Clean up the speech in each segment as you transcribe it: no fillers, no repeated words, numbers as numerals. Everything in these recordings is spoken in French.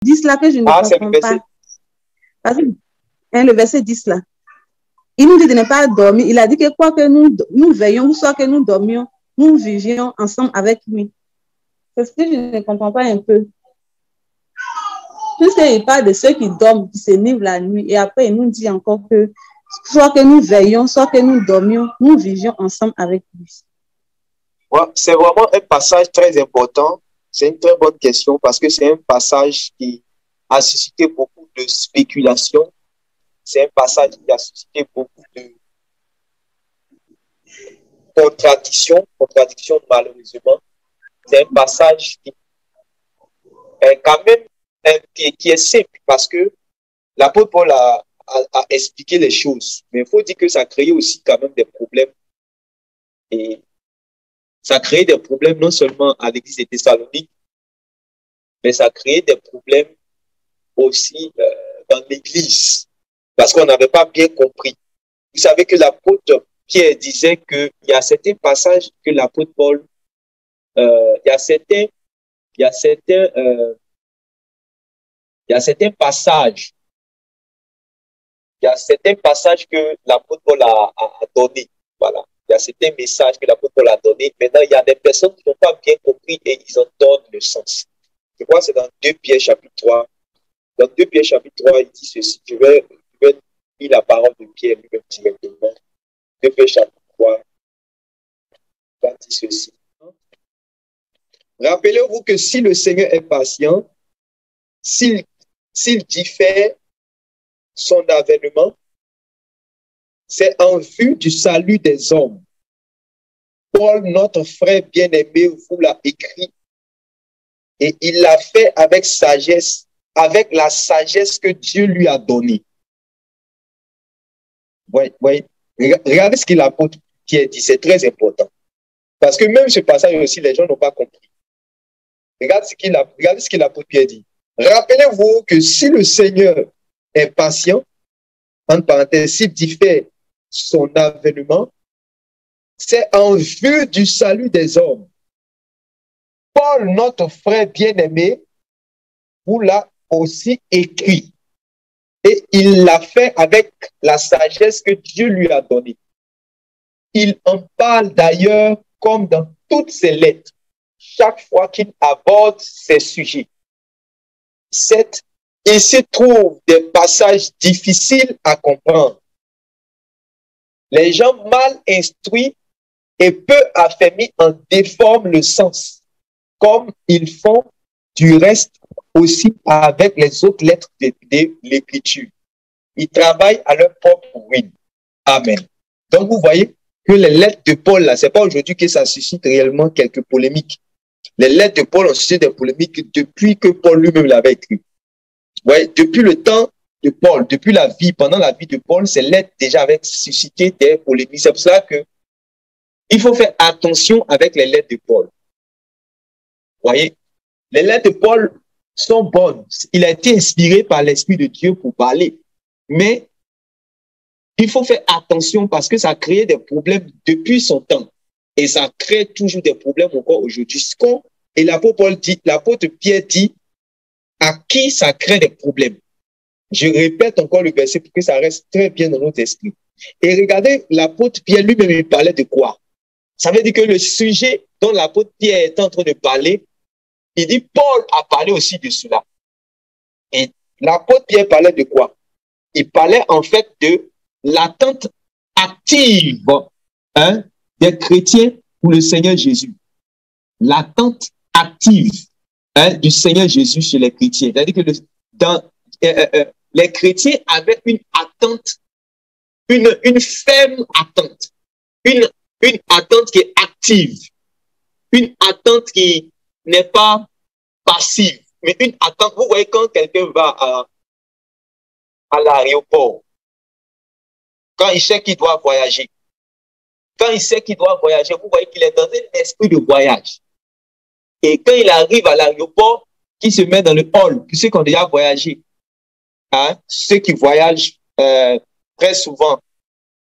10 là que je ne comprends pas. Parce que, le verset 10 là. Il nous dit de ne pas dormir. Il a dit que quoi que nous veillions, ou soit que nous dormions, nous vivions ensemble avec lui. C'est ce que je ne comprends pas un peu. Puisqu'il parle de ceux qui dorment, qui se livrent la nuit, et après il nous dit encore que soit que nous veillions, soit que nous dormions, nous vivions ensemble avec lui. Ouais, c'est vraiment un passage très important. C'est une très bonne question parce que c'est un passage qui a suscité beaucoup de spéculation. C'est un passage qui a suscité beaucoup de contradictions malheureusement. C'est un passage qui est quand même qui est simple parce que l'apôtre Paul a expliqué les choses. Mais il faut dire que ça a créé aussi quand même des problèmes. Et ça a créé des problèmes non seulement à l'église de Thessalonique, mais ça a créé des problèmes aussi dans l'église. Parce qu'on n'avait pas bien compris. Vous savez que l'apôtre Pierre disait qu'il y a certains passages que l'apôtre Paul, il y a certains passages que l'apôtre Paul a donnés. Voilà. Il y a certains messages que l'apôtre Paul a donnés. Maintenant, il y a des personnes qui n'ont pas bien compris et ils en donnent le sens. Je crois que c'est dans 2 Pierre chapitre 3. Dans 2 Pierre chapitre 3, il dit ceci. Je vais lire la parole de Pierre lui-même directement. 2 Pierre chapitre 3. Il dit ceci. Rappelez-vous que si le Seigneur est patient, s'il diffère son avènement, c'est en vue du salut des hommes. Paul, notre frère bien-aimé, vous l'a écrit et il l'a fait avec sagesse, avec la sagesse que Dieu lui a donnée. Oui. Regardez ce qu'il l'apôtre Pierre dit, c'est très important. Parce que même ce passage aussi, les gens n'ont pas compris. Regardez ce qu'il l'apôtre Pierre dit. Rappelez-vous que si le Seigneur est patient, entre parenthèses, s'il diffère son avènement, c'est en vue du salut des hommes. Paul, notre frère bien-aimé, vous l'a aussi écrit. Et il l'a fait avec la sagesse que Dieu lui a donnée. Il en parle d'ailleurs comme dans toutes ses lettres, chaque fois qu'il aborde ces sujets. Il se trouve des passages difficiles à comprendre. Les gens mal instruits et peu affermis en déforment le sens, comme ils font du reste aussi avec les autres lettres de l'Écriture. Ils travaillent à leur propre ruine. Amen. Donc vous voyez que les lettres de Paul, là, c'est pas aujourd'hui que ça suscite réellement quelques polémiques. Les lettres de Paul ont suscité des polémiques depuis que Paul lui-même l'avait écrit. Ouais, depuis le temps de Paul, depuis pendant la vie de Paul, ces lettres déjà avaient suscité des polémiques. C'est pour cela que il faut faire attention avec les lettres de Paul. Vous voyez, les lettres de Paul sont bonnes. Il a été inspiré par l'Esprit de Dieu pour parler. Mais il faut faire attention parce que ça a créé des problèmes depuis son temps. Et ça crée toujours des problèmes encore aujourd'hui. Et l'apôtre Pierre dit, à qui ça crée des problèmes? Je répète encore le verset pour que ça reste très bien dans notre esprit. Et regardez, l'apôtre Pierre lui-même, il parlait de quoi? Ça veut dire que le sujet dont l'apôtre Pierre est en train de parler, il dit, Paul a parlé aussi de cela. Et l'apôtre Pierre parlait de quoi? Il parlait en fait de l'attente active des chrétiens pour le Seigneur Jésus. L'attente active du Seigneur Jésus chez les chrétiens. C'est-à-dire que les chrétiens avaient une attente, une ferme attente, une attente qui est active, une attente qui n'est pas passive, mais une attente. Vous voyez, quand quelqu'un va à l'aéroport, quand il sait qu'il doit voyager, vous voyez qu'il est dans un esprit de voyage. Et quand il arrive à l'aéroport, qu'il se met dans le hall, ceux qui ont déjà voyagé, ceux qui voyagent très souvent,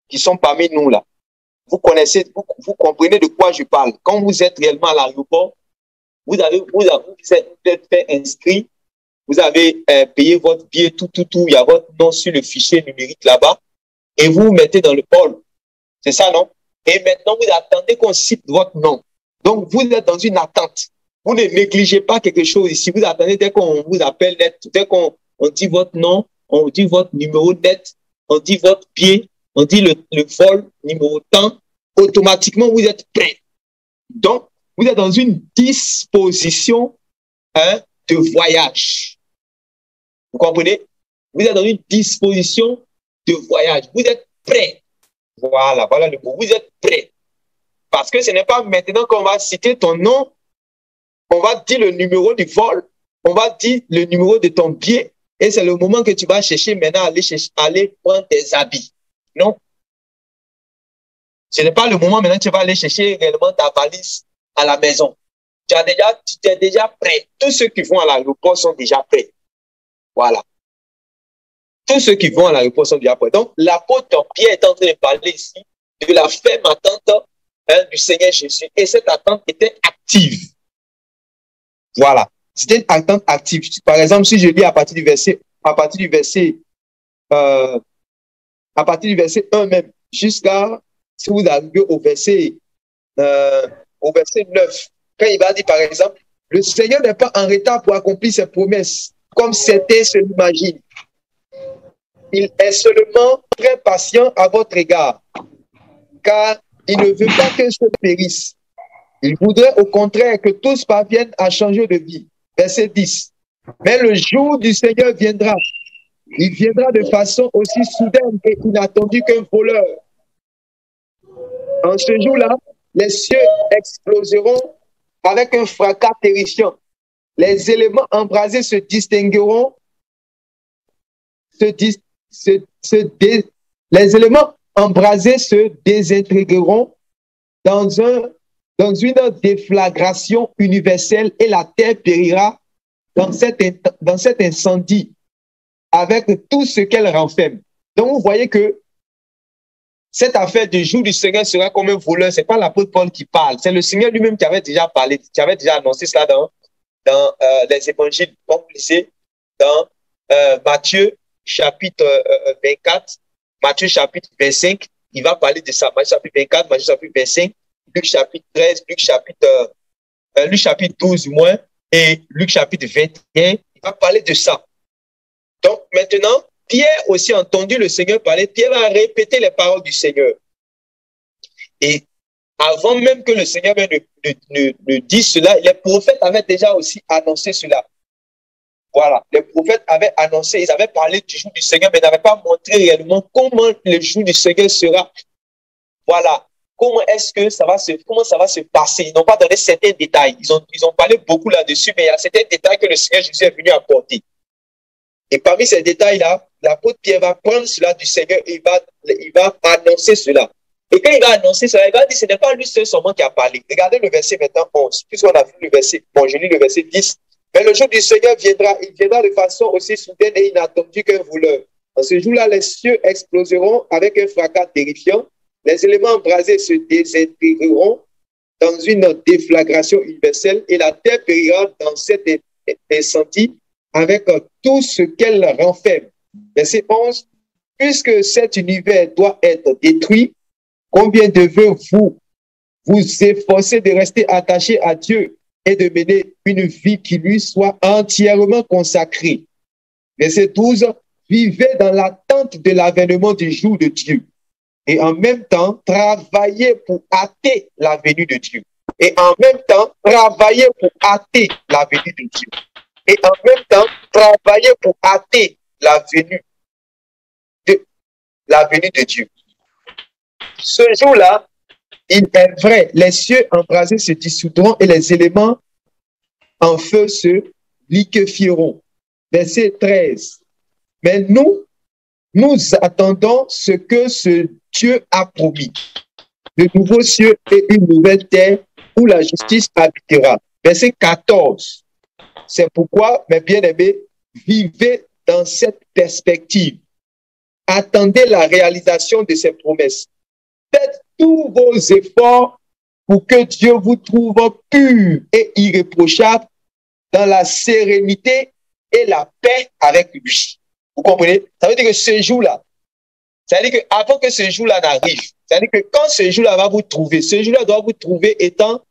qui sont parmi nous là, vous comprenez de quoi je parle. Quand vous êtes réellement à l'aéroport, vous êtes fait inscrit Vous avez payé votre billet, tout. Il y a votre nom sur le fichier numérique là-bas. Et vous vous mettez dans le hall. C'est ça, non? Et maintenant, vous attendez qu'on cite votre nom. Donc, vous êtes dans une attente. Vous ne négligez pas quelque chose ici. Vous attendez dès qu'on vous appelle net, dès qu'on dit votre nom, on dit votre numéro net, on dit votre pied, on dit le vol, numéro temps. Automatiquement, vous êtes prêt. Donc, vous êtes dans une disposition de voyage. Vous comprenez? Vous êtes dans une disposition de voyage. Vous êtes prêt. Voilà le mot. Vous êtes prêt. Parce que ce n'est pas maintenant qu'on va citer ton nom, on va dire le numéro du vol, on va dire le numéro de ton billet, et c'est le moment que tu vas chercher maintenant, aller prendre tes habits. Non. Ce n'est pas le moment maintenant que tu vas aller chercher réellement ta valise à la maison. Tu es déjà prêt. Tous ceux qui vont à l'aéroport sont déjà prêts. Voilà. Tous ceux qui vont à l'aéroport sont déjà prêts. Donc, l'apôtre Pierre est en train de parler ici de la ferme attente du Seigneur Jésus. Et cette attente était active. Voilà. C'était une attente active. Par exemple, si je lis à partir du verset 1 même, jusqu'à, si vous arrivez au verset 9, quand il va dire, par exemple, le Seigneur n'est pas en retard pour accomplir ses promesses, comme certains se l'imaginent. Il est seulement très patient à votre égard, car il ne veut pas qu'un seul périsse. Il voudrait au contraire que tous parviennent à changer de vie. Verset 10. Mais le jour du Seigneur viendra. Il viendra de façon aussi soudaine et inattendue qu'un voleur. En ce jour-là, les cieux exploseront avec un fracas terrifiant. Les éléments embrasés se distingueront, les éléments embrasés se désintégreront dans une déflagration universelle et la terre périra dans cet incendie avec tout ce qu'elle renferme. Donc, vous voyez que cette affaire du jour du Seigneur sera comme un voleur. Ce n'est pas l'apôtre Paul qui parle. C'est le Seigneur lui-même qui avait déjà parlé, qui avait déjà annoncé cela dans les évangiles. Comme vous lisez dans Matthieu chapitre 24, Matthieu chapitre 25, il va parler de ça. Matthieu chapitre 24, Matthieu chapitre 25, Luc chapitre 13, Luc chapitre 12 du moins, et Luc chapitre 21, il va parler de ça. Donc maintenant, Pierre aussi a entendu le Seigneur parler, Pierre a répété les paroles du Seigneur. Et avant même que le Seigneur ne dise cela, les prophètes avaient déjà aussi annoncé cela. Voilà, les prophètes avaient annoncé, ils avaient parlé du jour du Seigneur, mais n'avaient pas montré réellement comment le jour du Seigneur sera. Voilà, comment ça va se passer. Ils n'ont pas donné certains détails. Ils ont parlé beaucoup là-dessus, mais il y a certains détails que le Seigneur Jésus est venu apporter. Et parmi ces détails-là, l'apôtre Pierre va prendre cela du Seigneur et il va annoncer cela. Et quand il va annoncer cela, il va dire, ce n'est pas lui seul seulement qui a parlé. Regardez le verset maintenant 11, puisqu'on a vu le verset, je lis le verset 10. Mais le jour du Seigneur viendra, il viendra de façon aussi soudaine et inattendue qu'un voleur. En ce jour-là, les cieux exploseront avec un fracas terrifiant. Les éléments embrasés se désintégreront dans une déflagration universelle et la terre périra dans cet incendie avec tout ce qu'elle renferme. Verset 11. Puisque cet univers doit être détruit, combien devez-vous vous efforcer de rester attaché à Dieu et de mener une vie qui lui soit entièrement consacrée. Verset 12. Vivez dans l'attente de l'avènement du jour de Dieu et en même temps travaillez pour hâter la venue de Dieu. Et en même temps travaillez pour hâter la venue de Dieu. Et en même temps travaillez pour hâter la venue de Dieu. Ce jour-là, il est vrai, les cieux embrasés se dissoudront et les éléments en feu se liquéfieront. Verset 13. Mais nous attendons ce que ce Dieu a promis. De nouveaux cieux et une nouvelle terre où la justice habitera. Verset 14. C'est pourquoi, mes bien-aimés, vivez dans cette perspective. Attendez la réalisation de ses promesses. Faites tous vos efforts pour que Dieu vous trouve pur et irréprochable dans la sérénité et la paix avec lui. Vous comprenez? Ça veut dire que ce jour-là, ça veut dire qu'avant que ce jour-là n'arrive, ça veut dire que quand ce jour-là va vous trouver, ce jour-là doit vous trouver étant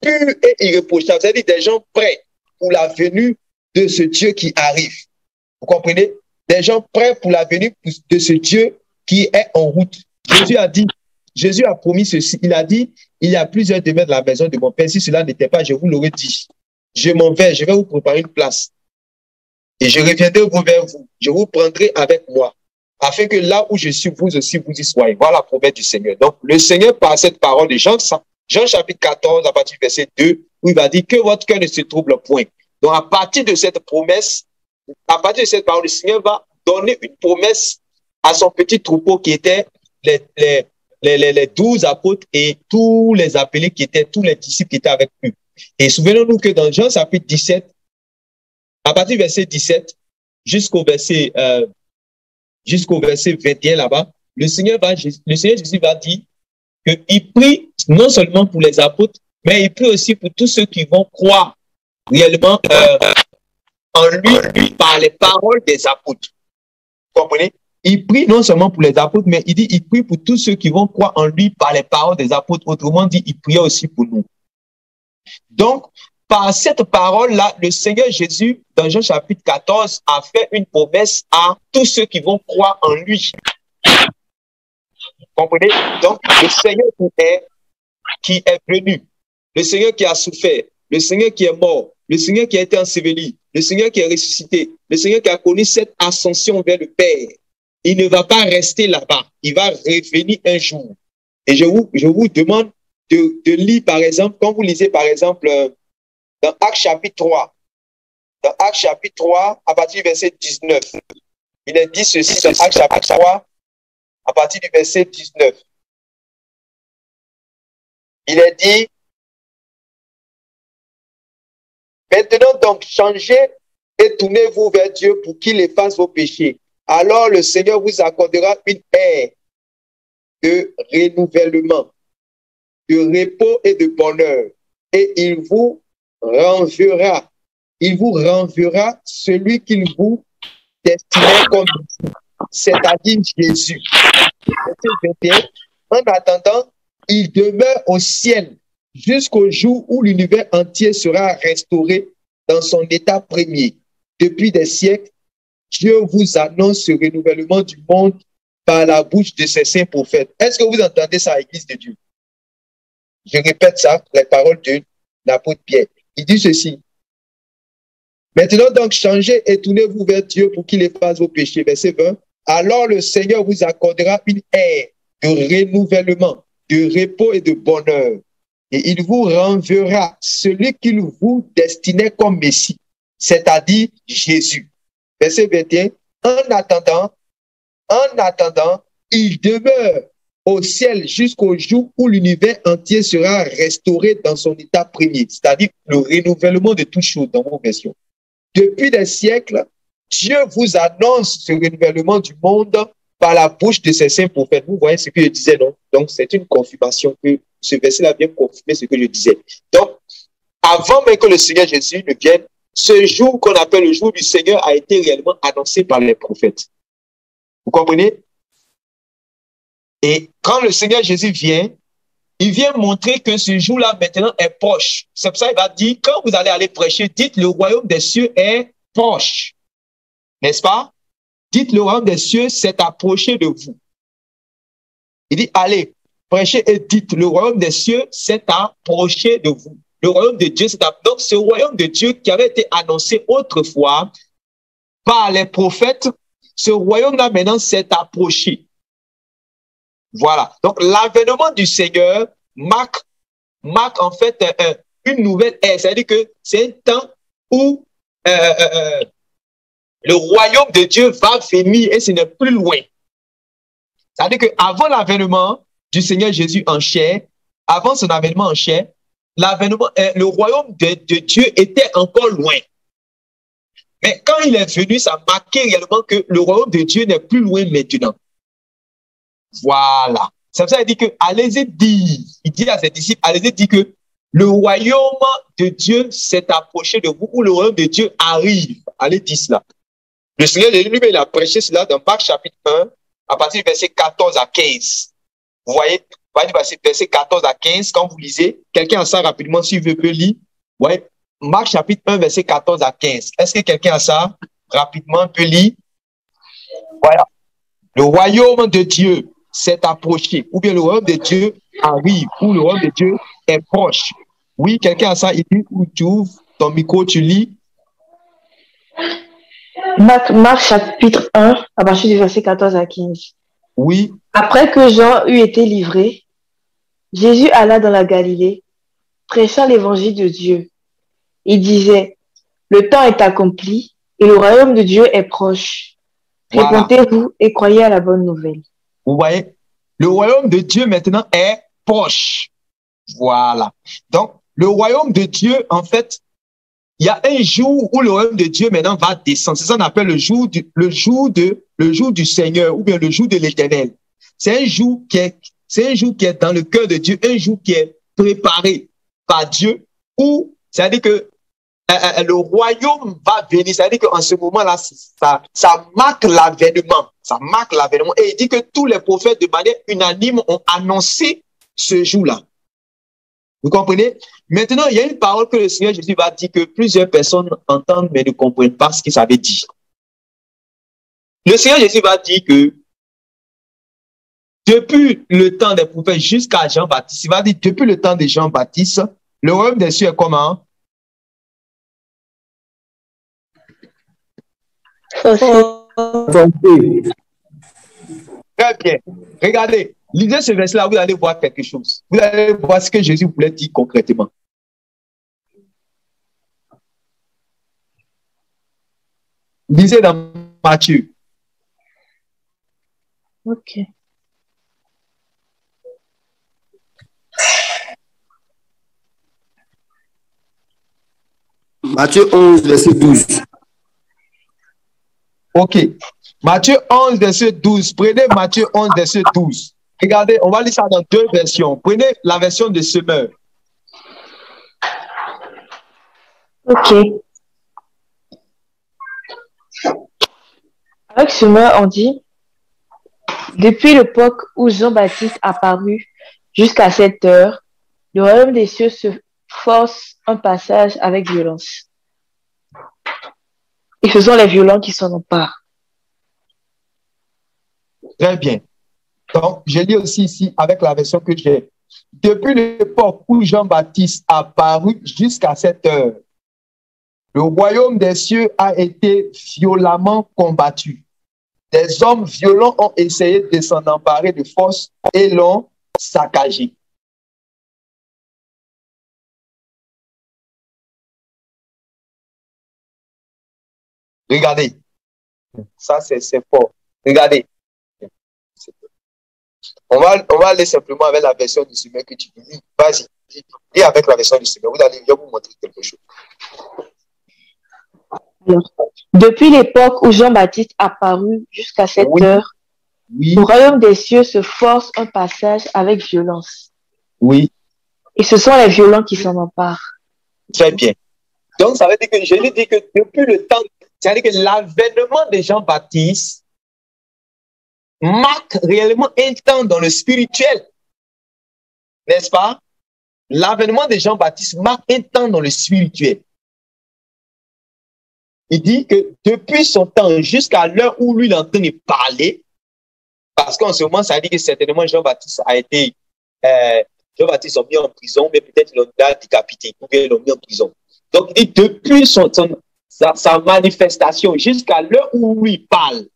pur et irréprochable. C'est-à-dire des gens prêts pour la venue de ce Dieu qui arrive. Vous comprenez? Des gens prêts pour la venue de ce Dieu qui est en route. Jésus a promis ceci. Il a dit, il y a plusieurs demeures de la maison de mon Père. Si cela n'était pas, je vous l'aurais dit. Je m'en vais, je vais vous préparer une place. Et je reviendrai vers vous. Je vous prendrai avec moi, afin que là où je suis, vous aussi, vous y soyez. Voilà la promesse du Seigneur. Donc, le Seigneur, par cette parole de Jean chapitre 14, à partir du verset 2, où il va dire que votre cœur ne se trouble point. Donc, à partir de cette promesse, à partir de cette parole, le Seigneur va donner une promesse à son petit troupeau qui était les 12 apôtres et tous les appelés qui étaient, tous les disciples qui étaient avec eux. Et souvenons-nous que dans Jean chapitre 17, à partir du verset 17 jusqu'au verset 21 là-bas, le Seigneur Jésus va dire qu'il prie non seulement pour les apôtres, mais il prie aussi pour tous ceux qui vont croire réellement en lui par les paroles des apôtres. Vous comprenez? Il prie non seulement pour les apôtres, mais il prie pour tous ceux qui vont croire en lui par les paroles des apôtres. Autrement dit, il prie aussi pour nous. Donc, par cette parole-là, le Seigneur Jésus, dans Jean chapitre 14, a fait une promesse à tous ceux qui vont croire en lui. Vous comprenez? Donc, le Seigneur qui est venu, le Seigneur qui a souffert, le Seigneur qui est mort, le Seigneur qui a été enseveli, le Seigneur qui est ressuscité, le Seigneur qui a connu cette ascension vers le Père, il ne va pas rester là-bas. Il va revenir un jour. Et je vous demande de lire, par exemple, quand vous lisez, par exemple, dans Actes chapitre 3, à partir du verset 19, il est dit ceci dans Actes chapitre 3, à partir du verset 19. Il est dit, maintenant donc, changez et tournez-vous vers Dieu pour qu'il efface vos péchés. Alors le Seigneur vous accordera une ère de renouvellement, de repos et de bonheur. Et il vous renverra celui qu'il vous destinait comme Messie, c'est-à-dire Jésus. En attendant, il demeure au ciel jusqu'au jour où l'univers entier sera restauré dans son état premier. Depuis des siècles, Dieu vous annonce ce renouvellement du monde par la bouche de ses saints prophètes. Est-ce que vous entendez ça, Église de Dieu? Je répète ça, les paroles de l'apôtre Pierre. Il dit ceci. Maintenant donc, changez et tournez-vous vers Dieu pour qu'il efface vos péchés. Verset 20. Alors le Seigneur vous accordera une ère de renouvellement, de repos et de bonheur. Et il vous renverra celui qu'il vous destinait comme Messie, c'est-à-dire Jésus. Verset 21. En attendant, il demeure au ciel jusqu'au jour où l'univers entier sera restauré dans son état premier, c'est-à-dire le renouvellement de toutes choses dans vos versions. Depuis des siècles, Dieu vous annonce ce renouvellement du monde par la bouche de ses saints prophètes. Vous voyez ce que je disais, non? Donc, c'est une confirmation que ce verset-là vient confirmer ce que je disais. Donc, avant même que le Seigneur Jésus ne vienne, ce jour qu'on appelle le jour du Seigneur a été réellement annoncé par les prophètes. Vous comprenez? Et quand le Seigneur Jésus vient, il vient montrer que ce jour-là maintenant est proche. C'est pour ça qu'il va dire, quand vous allez aller prêcher, dites le royaume des cieux est proche. N'est-ce pas? Dites le royaume des cieux s'est approché de vous. Il dit, allez, prêchez et dites, le royaume des cieux s'est approché de vous. Le royaume de Dieu s'est approché. Donc, ce royaume de Dieu qui avait été annoncé autrefois par les prophètes, ce royaume-là maintenant s'est approché. Voilà. Donc, l'avènement du Seigneur marque en fait une nouvelle ère. C'est-à-dire que c'est un temps où le royaume de Dieu va venir et ce n'est plus loin. C'est-à-dire qu'avant l'avènement du Seigneur Jésus en chair, avant son avènement en chair, le royaume de Dieu était encore loin. Mais quand il est venu, ça marquait réellement que le royaume de Dieu n'est plus loin maintenant. Voilà. C'est pour ça qu'il dit que allez-y dire, il dit à ses disciples, allez-y dire que le royaume de Dieu s'est approché de vous, ou le royaume de Dieu arrive. Allez dire cela. Le Seigneur Jésus lui-même, il a prêché cela dans Marc chapitre 1, à partir du verset 14 à 15. Vous voyez, verset 14 à 15, quand vous lisez, quelqu'un a ça rapidement, s'il veut, peut lire. Vous voyez, Marc chapitre 1, verset 14 à 15. Est-ce que quelqu'un a ça rapidement, peut lire? Voilà. Le royaume de Dieu s'est approché, ou bien le royaume de Dieu arrive, ou le royaume de Dieu est proche. Oui, quelqu'un a ça, il dit, où tu ouvres ton micro, tu lis. Marc chapitre 1, à partir du verset 14 à 15. Oui. Après que Jean eut été livré, Jésus alla dans la Galilée, prêchant l'évangile de Dieu. Il disait, le temps est accompli et le royaume de Dieu est proche. Voilà. Répondez-vous et croyez à la bonne nouvelle. Vous voyez, le royaume de Dieu maintenant est proche. Voilà. Donc, le royaume de Dieu, en fait, il y a un jour où le royaume de Dieu maintenant va descendre. C'est ça qu'on appelle le jour du Seigneur, ou bien le jour de l'Éternel. C'est un jour qui est dans le cœur de Dieu, un jour qui est préparé par Dieu, où c'est-à-dire que le royaume va venir. C'est-à-dire qu'en ce moment-là, ça marque l'avènement. Ça marque l'avènement. Et il dit que tous les prophètes, de manière unanime, ont annoncé ce jour-là. Vous comprenez? Maintenant, il y a une parole que le Seigneur Jésus va dire que plusieurs personnes entendent mais ne comprennent pas ce qu'il avait dit. Le Seigneur Jésus va dire que depuis le temps des prophètes jusqu'à Jean-Baptiste, il va dire depuis le temps de Jean-Baptiste, le royaume des cieux est comment? Très bien. Regardez, lisez ce verset-là, vous allez voir quelque chose. Vous allez voir ce que Jésus voulait dire concrètement. Lisez dans Matthieu. Ok. Matthieu 11, verset 12. Ok. Matthieu 11, verset 12. Prenez Matthieu 11, verset 12. Regardez, on va lire ça dans deux versions. Prenez la version de Semeur. Ok. Avec Semeur, on dit, depuis l'époque où Jean-Baptiste apparut jusqu'à cette heure, le royaume des cieux se force un passage avec violence. Et ce sont les violents qui s'en emparent. Très bien. Donc, je lis aussi ici avec la version que j'ai. Depuis l'époque où Jean-Baptiste apparut jusqu'à cette heure, le royaume des cieux a été violemment combattu. Des hommes violents ont essayé de s'en emparer de force et l'ont saccagé. Regardez. Ça, c'est fort. Regardez. On va aller simplement avec la version du Seigneur que tu lis. Vas-y. Lis avec la version du Seigneur. Je vais vous montrer quelque chose. Alors, depuis l'époque où Jean-Baptiste apparut jusqu'à cette heure, le royaume des cieux se force un passage avec violence. Oui. Et ce sont les violents qui s'en emparent. Très bien. Donc, ça veut dire que je lui dis que depuis le temps, c'est-à-dire que l'avènement de Jean-Baptiste marque réellement un temps dans le spirituel. N'est-ce pas? L'avènement de Jean-Baptiste marque un temps dans le spirituel. Il dit que depuis son temps jusqu'à l'heure où lui il est en train de parler, parce qu'en ce moment, ça veut dire que certainement Jean-Baptiste a été, Jean-Baptiste l'a mis en prison, mais peut-être il l'a décapité, ou bien ils l'ont mis en prison. Donc, il dit depuis sa manifestation jusqu'à l'heure où lui parle,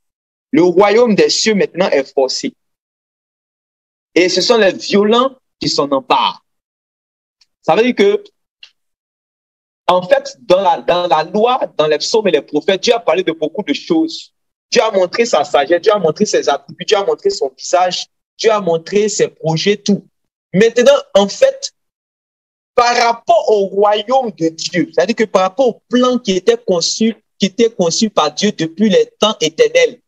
le royaume des cieux maintenant est forcé. Et ce sont les violents qui s'en emparent. Ça veut dire que, en fait, dans la loi, dans les psaumes et les prophètes, Dieu a parlé de beaucoup de choses. Dieu a montré sa sagesse, Dieu a montré ses attributs, Dieu a montré son visage, Dieu a montré ses projets, tout. Maintenant, en fait, par rapport au royaume de Dieu, c'est-à-dire que par rapport au plan qui était conçu par Dieu depuis les temps éternels,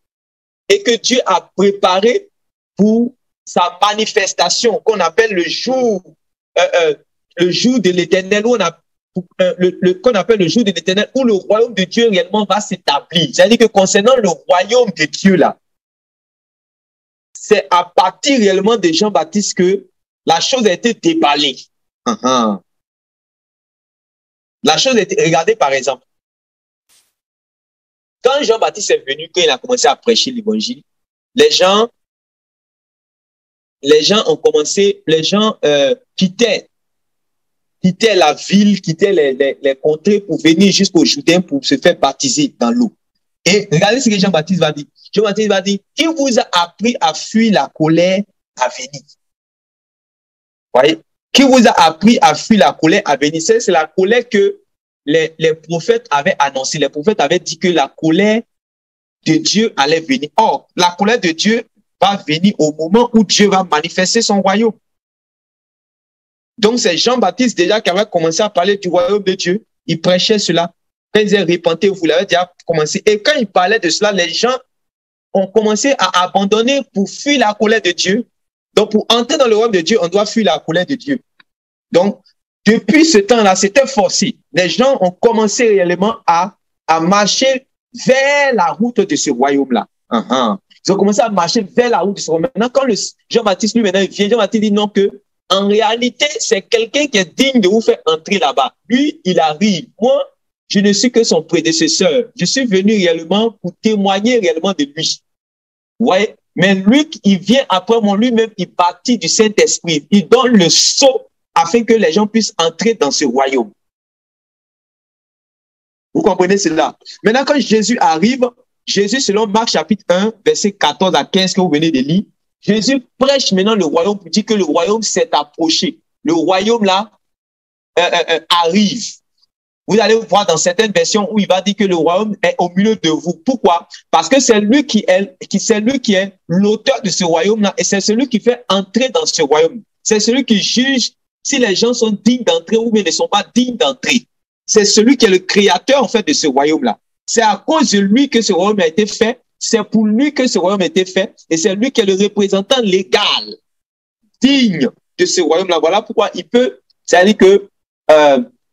et que Dieu a préparé pour sa manifestation, qu'on appelle le jour le jour de l'Éternel, où on a qu'on appelle le jour de l'Éternel, où le royaume de Dieu réellement va s'établir. C'est-à-dire que concernant le royaume de Dieu là, c'est à partir réellement de Jean-Baptiste que la chose a été déballée. La chose a été, regardez par exemple, quand Jean-Baptiste est venu, quand il a commencé à prêcher l'évangile, les gens ont commencé, les gens quittaient la ville, quittaient les contrées pour venir jusqu'au Jourdain pour se faire baptiser dans l'eau. Et regardez ce que Jean-Baptiste va dire. Jean-Baptiste va dire, qui vous a appris à fuir la colère à venir? Voyez? Qui vous a appris à fuir la colère à venir? C'est la colère que les prophètes avaient annoncée. Les prophètes avaient dit que la colère de Dieu allait venir. Or, la colère de Dieu va venir au moment où Dieu va manifester son royaume. Donc, c'est Jean-Baptiste déjà qui avait commencé à parler du royaume de Dieu. Il prêchait cela. Quand il disait repentez, vous l'avez déjà commencé. Et quand il parlait de cela, les gens ont commencé à abandonner pour fuir la colère de Dieu. Donc, pour entrer dans le royaume de Dieu, on doit fuir la colère de Dieu. Donc, depuis ce temps-là, c'était forcé. Les gens ont commencé réellement à marcher vers la route de ce royaume-là. Ils ont commencé à marcher vers la route de ce royaume. Maintenant, quand Jean-Baptiste, lui, maintenant, il vient, Jean-Baptiste dit non, que en réalité, c'est quelqu'un qui est digne de vous faire entrer là-bas. Lui, il arrive. Moi, je ne suis que son prédécesseur. Je suis venu réellement pour témoigner réellement de lui. Vous voyez? Mais lui, il vient après moi, lui-même, il partit du Saint-Esprit. Il donne le sceau afin que les gens puissent entrer dans ce royaume. Vous comprenez cela? Maintenant, quand Jésus arrive, Jésus, selon Marc chapitre 1, verset 14 à 15 que vous venez de lire, Jésus prêche maintenant le royaume pour dire que le royaume s'est approché. Le royaume là arrive. Vous allez voir dans certaines versions où il va dire que le royaume est au milieu de vous. Pourquoi? Parce que c'est lui qui est l'auteur de ce royaume-là et c'est celui qui fait entrer dans ce royaume. C'est celui qui juge si les gens sont dignes d'entrer ou bien ne sont pas dignes d'entrer. C'est celui qui est le créateur en fait de ce royaume-là. C'est à cause de lui que ce royaume a été fait. C'est pour lui que ce royaume a été fait et c'est lui qui est le représentant légal, digne de ce royaume-là. Voilà pourquoi il peut, c'est-à-dire que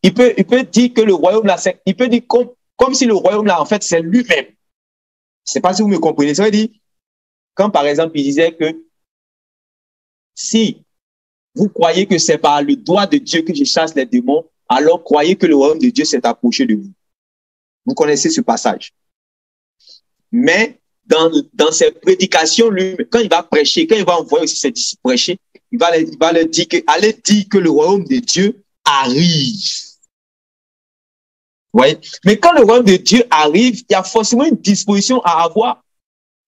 il peut dire que le royaume là, il peut dire comme si le royaume là, en fait, c'est lui-même. Je ne sais pas si vous me comprenez. Ça veut dire, quand par exemple, il disait que si vous croyez que c'est par le doigt de Dieu que je chasse les démons, alors croyez que le royaume de Dieu s'est approché de vous. Vous connaissez ce passage. Mais dans ses prédications, lui, quand il va prêcher, quand il va envoyer aussi ses disciples prêcher, il va leur dire que, allez dire que le royaume de Dieu arrive. Vous voyez? Mais quand le royaume de Dieu arrive, il y a forcément une disposition à avoir.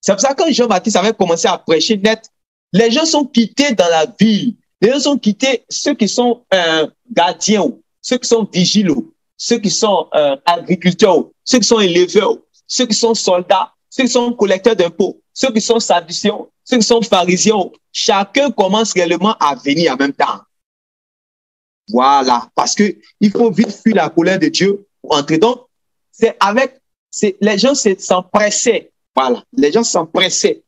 C'est pour ça que quand Jean-Baptiste avait commencé à prêcher net, les gens sont quittés dans la ville. Les gens sont quittés, ceux qui sont gardiens, ceux qui sont vigiles, ceux qui sont agriculteurs, ceux qui sont éleveurs, ceux qui sont soldats, ceux qui sont collecteurs d'impôts, ceux qui sont sadduciens, ceux qui sont pharisiens. Chacun commence réellement à venir en même temps. Voilà, parce que il faut vite fuir la colère de Dieu pour entrer. Donc, les gens s'empressaient. Voilà, les gens s'empressaient.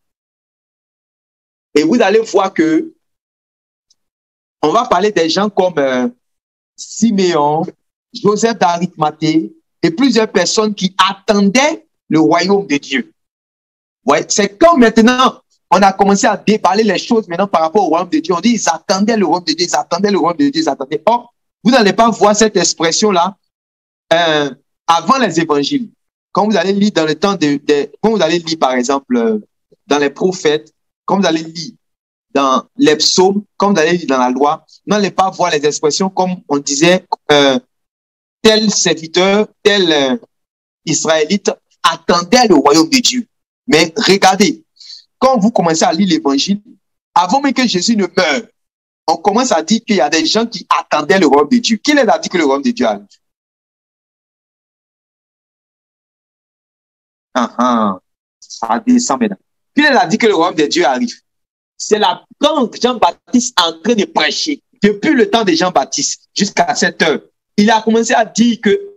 Et vous allez voir que on va parler des gens comme Siméon, Joseph d'Arimathée et plusieurs personnes qui attendaient le royaume de Dieu. Ouais, c'est comme maintenant, on a commencé à déballer les choses maintenant par rapport au royaume de Dieu. On dit ils attendaient le royaume de Dieu, ils attendaient le royaume de Dieu, ils attendaient. Or, vous n'allez pas voir cette expression-là avant les évangiles. Quand vous allez lire dans le temps quand vous allez lire par exemple dans les prophètes, quand vous allez lire dans les psaumes, quand vous allez lire dans la loi, vous n'allez pas voir les expressions comme on disait tel serviteur, tel Israélite attendait le royaume de Dieu. Mais regardez, quand vous commencez à lire l'évangile, avant même que Jésus ne meure, on commence à dire qu'il y a des gens qui attendaient le royaume de Dieu. Qui les a dit que le royaume de Dieu arrive? Ça descend maintenant. Qui les a dit que le royaume de Dieu arrive? C'est quand Jean-Baptiste est en train de prêcher, depuis le temps de Jean-Baptiste jusqu'à cette heure, il a commencé à dire que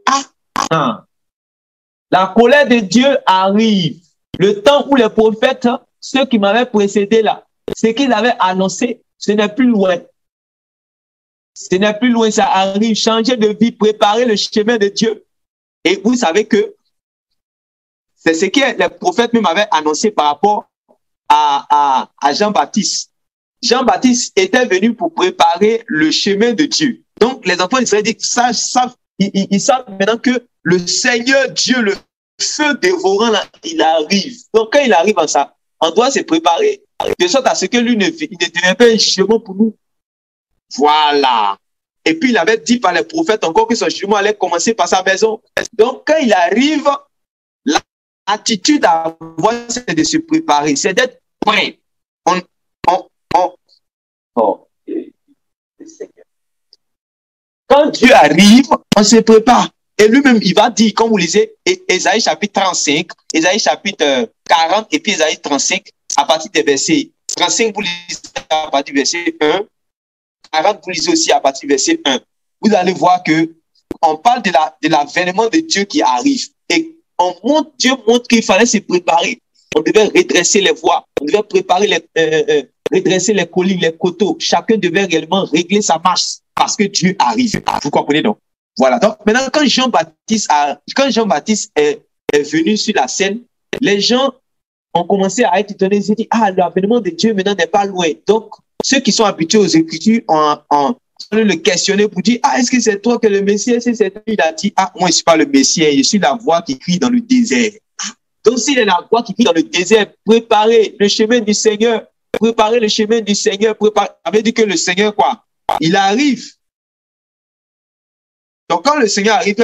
la colère de Dieu arrive. Le temps où les prophètes, ceux qui m'avaient précédé là, ce qu'ils avaient annoncé, ce n'est plus loin. Ce n'est plus loin, ça arrive. Changer de vie, préparer le chemin de Dieu. Et vous savez que c'est ce que les prophètes même avaient annoncé par rapport à Jean-Baptiste. Jean-Baptiste était venu pour préparer le chemin de Dieu. Donc, les enfants d'Israël ils savent maintenant que le Seigneur Dieu, le feu dévorant, là, il arrive. Donc, quand il arrive en ça, on doit se préparer de sorte à ce que lui ne devient pas un jugement pour nous. Voilà. Et puis, il avait dit par les prophètes encore que son jugement allait commencer par sa maison. Donc, quand il arrive, l'attitude à avoir, c'est de se préparer, c'est d'être prêt. Quand Dieu arrive, on se prépare. Et lui-même, il va dire, comme vous lisez, Ésaïe chapitre 35, Ésaïe chapitre 40, et puis Ésaïe 35, à partir des versets 35, vous lisez à partir du verset 1, 40, vous lisez aussi à partir du verset 1. Vous allez voir que on parle de l'avènement de Dieu qui arrive. Et Dieu montre qu'il fallait se préparer. On devait redresser les voies, on devait préparer redresser les collines, les coteaux. Chacun devait réellement régler sa marche parce que Dieu arrive. Vous comprenez donc? Voilà. Donc maintenant, quand Jean-Baptiste est venu sur la scène, les gens ont commencé à être étonnés. Ils ont dit, l'avènement de Dieu maintenant n'est pas loin. Donc, ceux qui sont habitués aux Écritures ont le questionner pour dire, est-ce que c'est toi que le Messie? Est-ce que c'est toi? Il a dit, moi, je ne suis pas le Messie, je suis la voix qui crie dans le désert. Donc, s'il est la voix qui crie dans le désert, préparez le chemin du Seigneur. Préparez le chemin du Seigneur. Ça veut dire que le Seigneur, quoi? Il arrive. Donc, quand le Seigneur arrive,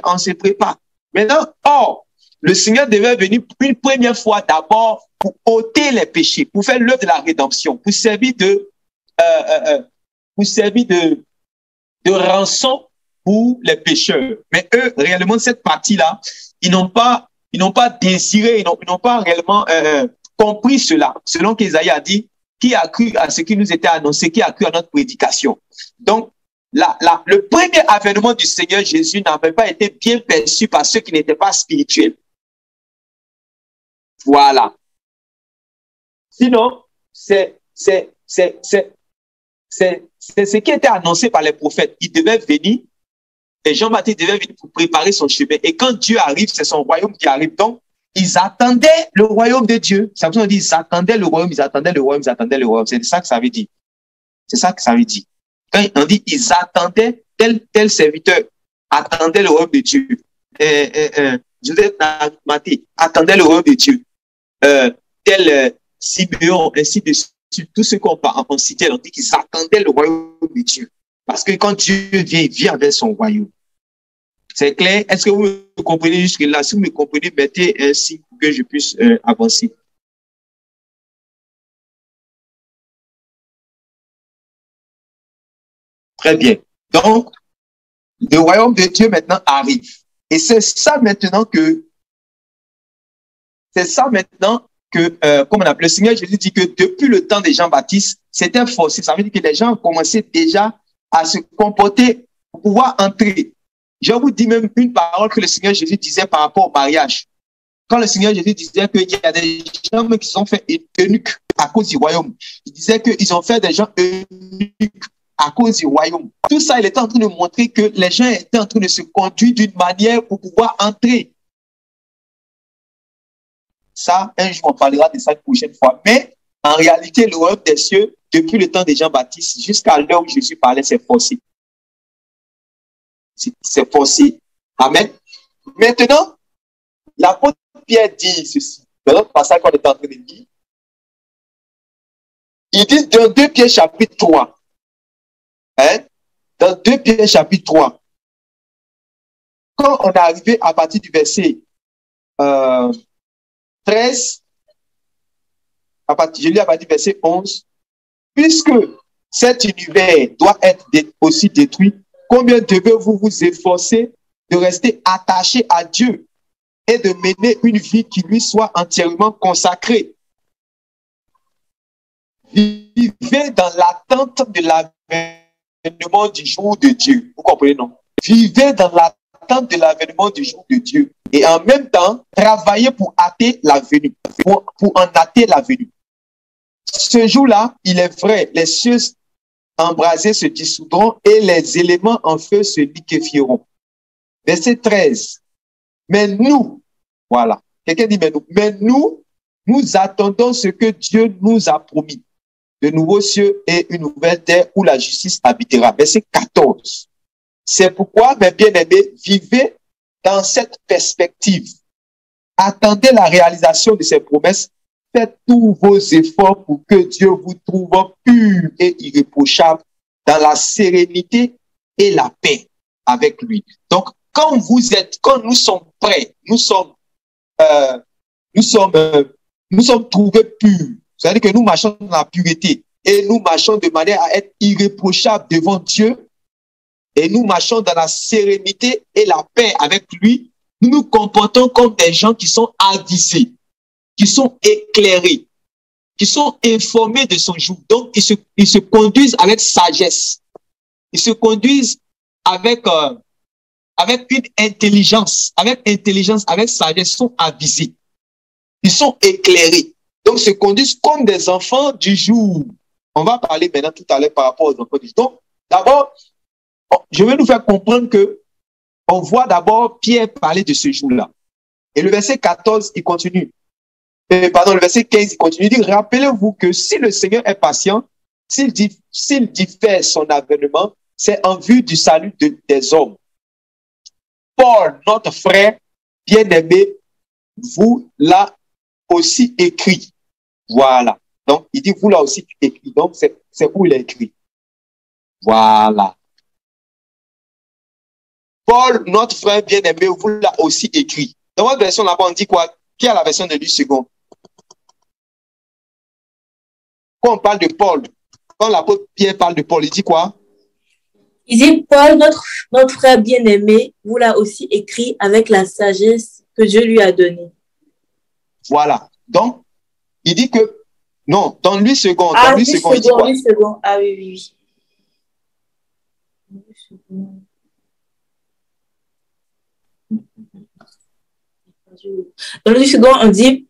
on se prépare. Maintenant, le Seigneur devait venir une première fois d'abord pour ôter les péchés, pour faire l'œuvre de la rédemption, pour servir de rançon pour les pécheurs. Mais eux, réellement, cette partie-là, ils n'ont pas désiré, ils n'ont pas réellement compris cela. Selon qu'Ésaïe a dit, qui a cru à ce qui nous était annoncé, qui a cru à notre prédication. Donc, le premier avènement du Seigneur Jésus n'avait pas été bien perçu par ceux qui n'étaient pas spirituels. Voilà. Sinon, c'est ce qui était annoncé par les prophètes. Il devait venir, et Jean-Baptiste devait venir pour préparer son chemin. Et quand Dieu arrive, c'est son royaume qui arrive. Donc, ils attendaient le royaume de Dieu. C'est pour ça qu'on dit, ils attendaient le royaume, ils attendaient le royaume, ils attendaient le royaume. C'est ça que ça veut dire. C'est ça que ça veut dire. Quand on dit, ils attendaient, tel serviteur attendait le royaume de Dieu. Joseph Maté attendait le royaume de Dieu. Tel Siméon, ainsi de suite. Tout ce qu'on citait, on dit qu'ils attendaient le royaume de Dieu. Parce que quand Dieu vient, il vient avec son royaume. C'est clair? Est-ce que vous me comprenez jusque-là? Si vous me comprenez, mettez un signe pour que je puisse avancer. Très bien. Donc, le royaume de Dieu maintenant arrive. Et c'est ça maintenant que, comme on appelle, le Seigneur Jésus dit que depuis le temps de Jean-Baptiste, c'était forcé. Ça veut dire que les gens commençaient déjà à se comporter pour pouvoir entrer. Je vous dis même une parole que le Seigneur Jésus disait par rapport au mariage. Quand le Seigneur Jésus disait qu'il y a des gens qui sont fait eunuques à cause du royaume, il disait qu'ils ont fait des gens eunuques à cause du royaume. Tout ça, il était en train de montrer que les gens étaient en train de se conduire d'une manière pour pouvoir entrer. Ça, un jour, on parlera de ça une prochaine fois. Mais en réalité, le royaume des cieux, depuis le temps de Jean-Baptiste jusqu'à l'heure où Jésus parlait, c'est forcé. C'est forcé. Amen. Maintenant, l'apôtre Pierre dit ceci. Dans notre passage qu'on est en train de lire, il dit dans 2 Pierre chapitre 3. Dans 2 Pierre chapitre 3. Quand on est arrivé à partir du verset 13, je lis à partir du verset 11, puisque cet univers doit être aussi détruit, combien devez-vous vous efforcer de rester attaché à Dieu et de mener une vie qui lui soit entièrement consacrée? Vivez dans l'attente de l'avènement du jour de Dieu. Vous comprenez, non? Vivez dans l'attente de l'avènement du jour de Dieu. Et en même temps, travaillez pour hâter la venue, pour en hâter la venue. Ce jour-là, il est vrai, les cieux embrasés se dissoudront et les éléments en feu se liquéfieront. Verset 13. Mais nous, voilà. Quelqu'un dit mais nous, nous attendons ce que Dieu nous a promis. De nouveaux cieux et une nouvelle terre où la justice habitera. Verset 14. C'est pourquoi, mes bien-aimés, vivez dans cette perspective. Attendez la réalisation de ces promesses. Faites tous vos efforts pour que Dieu vous trouve pur et irréprochable dans la sérénité et la paix avec lui. Donc, quand nous sommes prêts, nous sommes trouvés purs. C'est-à-dire que nous marchons dans la pureté et nous marchons de manière à être irréprochables devant Dieu et nous marchons dans la sérénité et la paix avec lui. Nous nous comportons comme des gens qui sont avisés, qui sont éclairés, qui sont informés de son jour. Donc, ils se conduisent avec sagesse. Ils se conduisent avec une intelligence, avec sagesse, ils sont avisés. Ils sont éclairés. Donc, se conduisent comme des enfants du jour. On va parler maintenant tout à l'heure par rapport aux enfants du jour. Donc, d'abord, je vais nous faire comprendre que on voit d'abord Pierre parler de ce jour-là. Et le verset 14, il continue. Le verset 15, il continue. Il dit, rappelez-vous que si le Seigneur est patient, s'il diffère son avènement, c'est en vue du salut des hommes. Paul, notre frère bien-aimé, vous l'a aussi écrit. Voilà. Donc, il dit, vous l'a aussi écrit. Donc, c'est où il a écrit. Voilà. Paul, notre frère bien-aimé, vous l'a aussi écrit. Dans votre version là-bas, on dit quoi? Qui a la version de lui second? Quand on parle de Paul, quand l'apôtre Pierre parle de Paul, il dit quoi? Il dit, Paul, notre frère bien-aimé, vous l'a aussi écrit avec la sagesse que Dieu lui a donnée. Voilà. Donc, il dit que, non, dans lui second, dans lui second, il dit quoi? Lui second. Ah oui. Dans le second, on dit,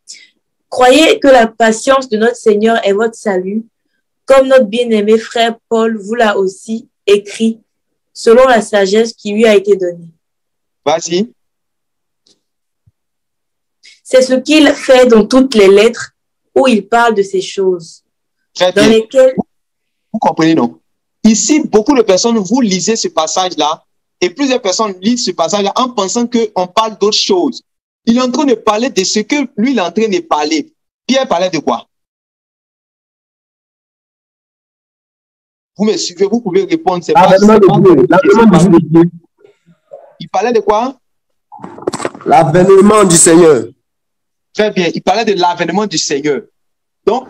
croyez que la patience de notre Seigneur est votre salut, comme notre bien-aimé frère Paul vous l'a aussi écrit, selon la sagesse qui lui a été donnée. Vas-y. C'est ce qu'il fait dans toutes les lettres où il parle de ces choses. Très dans bien. Lesquelles... Vous comprenez, non? Ici, beaucoup de personnes, vous lisez ce passage-là, et plusieurs personnes lisent ce passage-là en pensant qu'on parle d'autres choses. Il est en train de parler de ce que lui, il est en train de parler. Pierre parlait de quoi? Vous me suivez, vous pouvez répondre. Il parlait de quoi? L'avènement du Seigneur. Très bien, il parlait de l'avènement du Seigneur. Donc,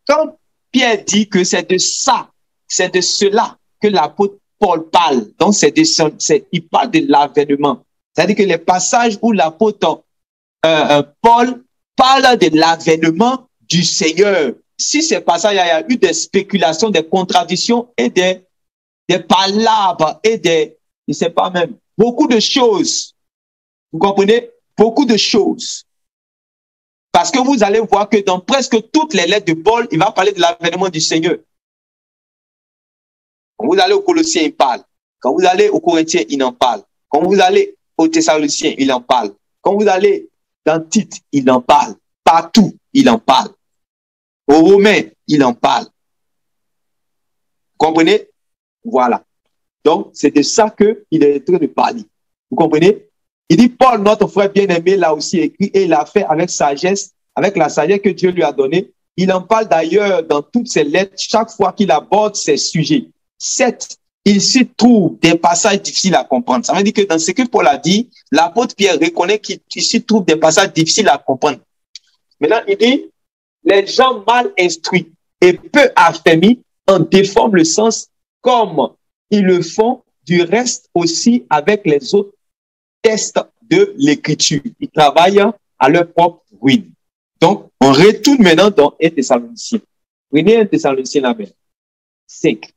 quand Pierre dit que c'est de ça, c'est de cela que l'apôtre Paul parle. Donc, il parle de l'avènement. C'est-à-dire que les passages où l'apôtre Paul parle de l'avènement du Seigneur. Si ces passages, il y a eu des spéculations, des contradictions et des palabres et je ne sais pas même, beaucoup de choses. Vous comprenez? Beaucoup de choses. Parce que vous allez voir que dans presque toutes les lettres de Paul, il va parler de l'avènement du Seigneur. Quand vous allez aux Colossiens, il parle. Quand vous allez aux Corinthiens, il en parle. Quand vous allez aux Thessaloniciens, il en parle. Quand vous allez dans Tite, il en parle. Partout, il en parle. Aux Romains, il en parle. Vous comprenez? Voilà. Donc, c'est de ça qu'il est en train de parler. Vous comprenez? Il dit, Paul, notre frère bien-aimé, l'a aussi écrit et il l'a fait avec sagesse, avec la sagesse que Dieu lui a donnée. Il en parle d'ailleurs dans toutes ses lettres, chaque fois qu'il aborde ces sujets. Certes, il s'y trouve des passages difficiles à comprendre. Ça veut dire que dans ce que Paul a dit, l'apôtre Pierre reconnaît qu'il s'y trouve des passages difficiles à comprendre. Maintenant, il dit, les gens mal instruits et peu affermis en déforment le sens comme ils le font du reste aussi avec les autres textes de l'écriture. Ils travaillent à leur propre ruine. Donc, on retourne maintenant dans 1 Thessaloniciens. Prenez 1 Thessaloniciens là bas 5.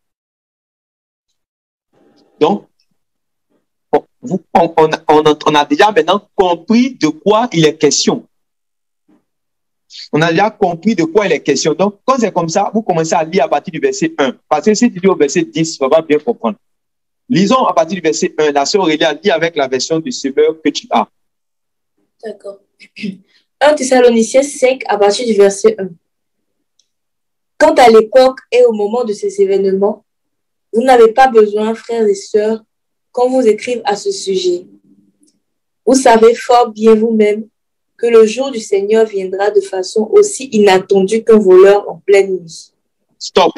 Donc, on a déjà maintenant compris de quoi il est question. On a déjà compris de quoi il est question. Donc, quand c'est comme ça, vous commencez à lire à partir du verset 1. Parce que si tu lis au verset 10, tu ne vas pas bien comprendre. Lisons à partir du verset 1. La sœur Aurélie a dit avec la version du Semeur que tu as. D'accord. 1 Thessaloniciens 5 à partir du verset 1. Quant à l'époque et au moment de ces événements, vous n'avez pas besoin, frères et sœurs, qu'on vous écrive à ce sujet. Vous savez fort bien vous-même que le jour du Seigneur viendra de façon aussi inattendue qu'un voleur en pleine nuit. Stop.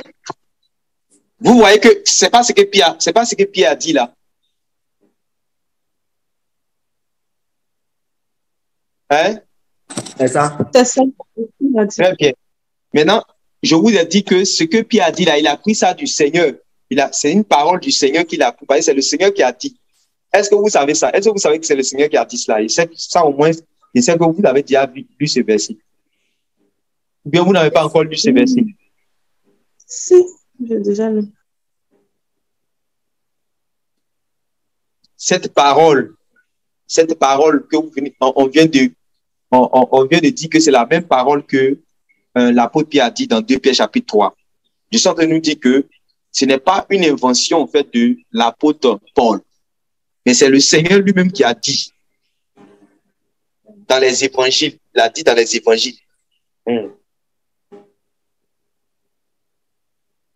Vous voyez que c'est pas ce que Pierre a dit là. Hein? C'est ça. C'est ça. Très bien. Maintenant, je vous ai dit que ce que Pierre a dit là, il a pris ça du Seigneur. C'est une parole du Seigneur qu'il a pris. C'est le Seigneur qui a dit. Est-ce que vous savez ça? Est-ce que vous savez que c'est le Seigneur qui a dit cela? Et ça au moins, je sais que vous avez déjà lu ce verset. Ou bien vous n'avez pas encore lu ce verset. Si, j'ai déjà lu. Cette parole que vous venez, on vient de dire que c'est la même parole que l'apôtre Pierre a dit dans 2 Pierre chapitre 3. Je suis en train de nous dire que ce n'est pas une invention en fait de l'apôtre Paul, mais c'est le Seigneur lui-même qui a dit dans les évangiles. Il a dit dans les évangiles.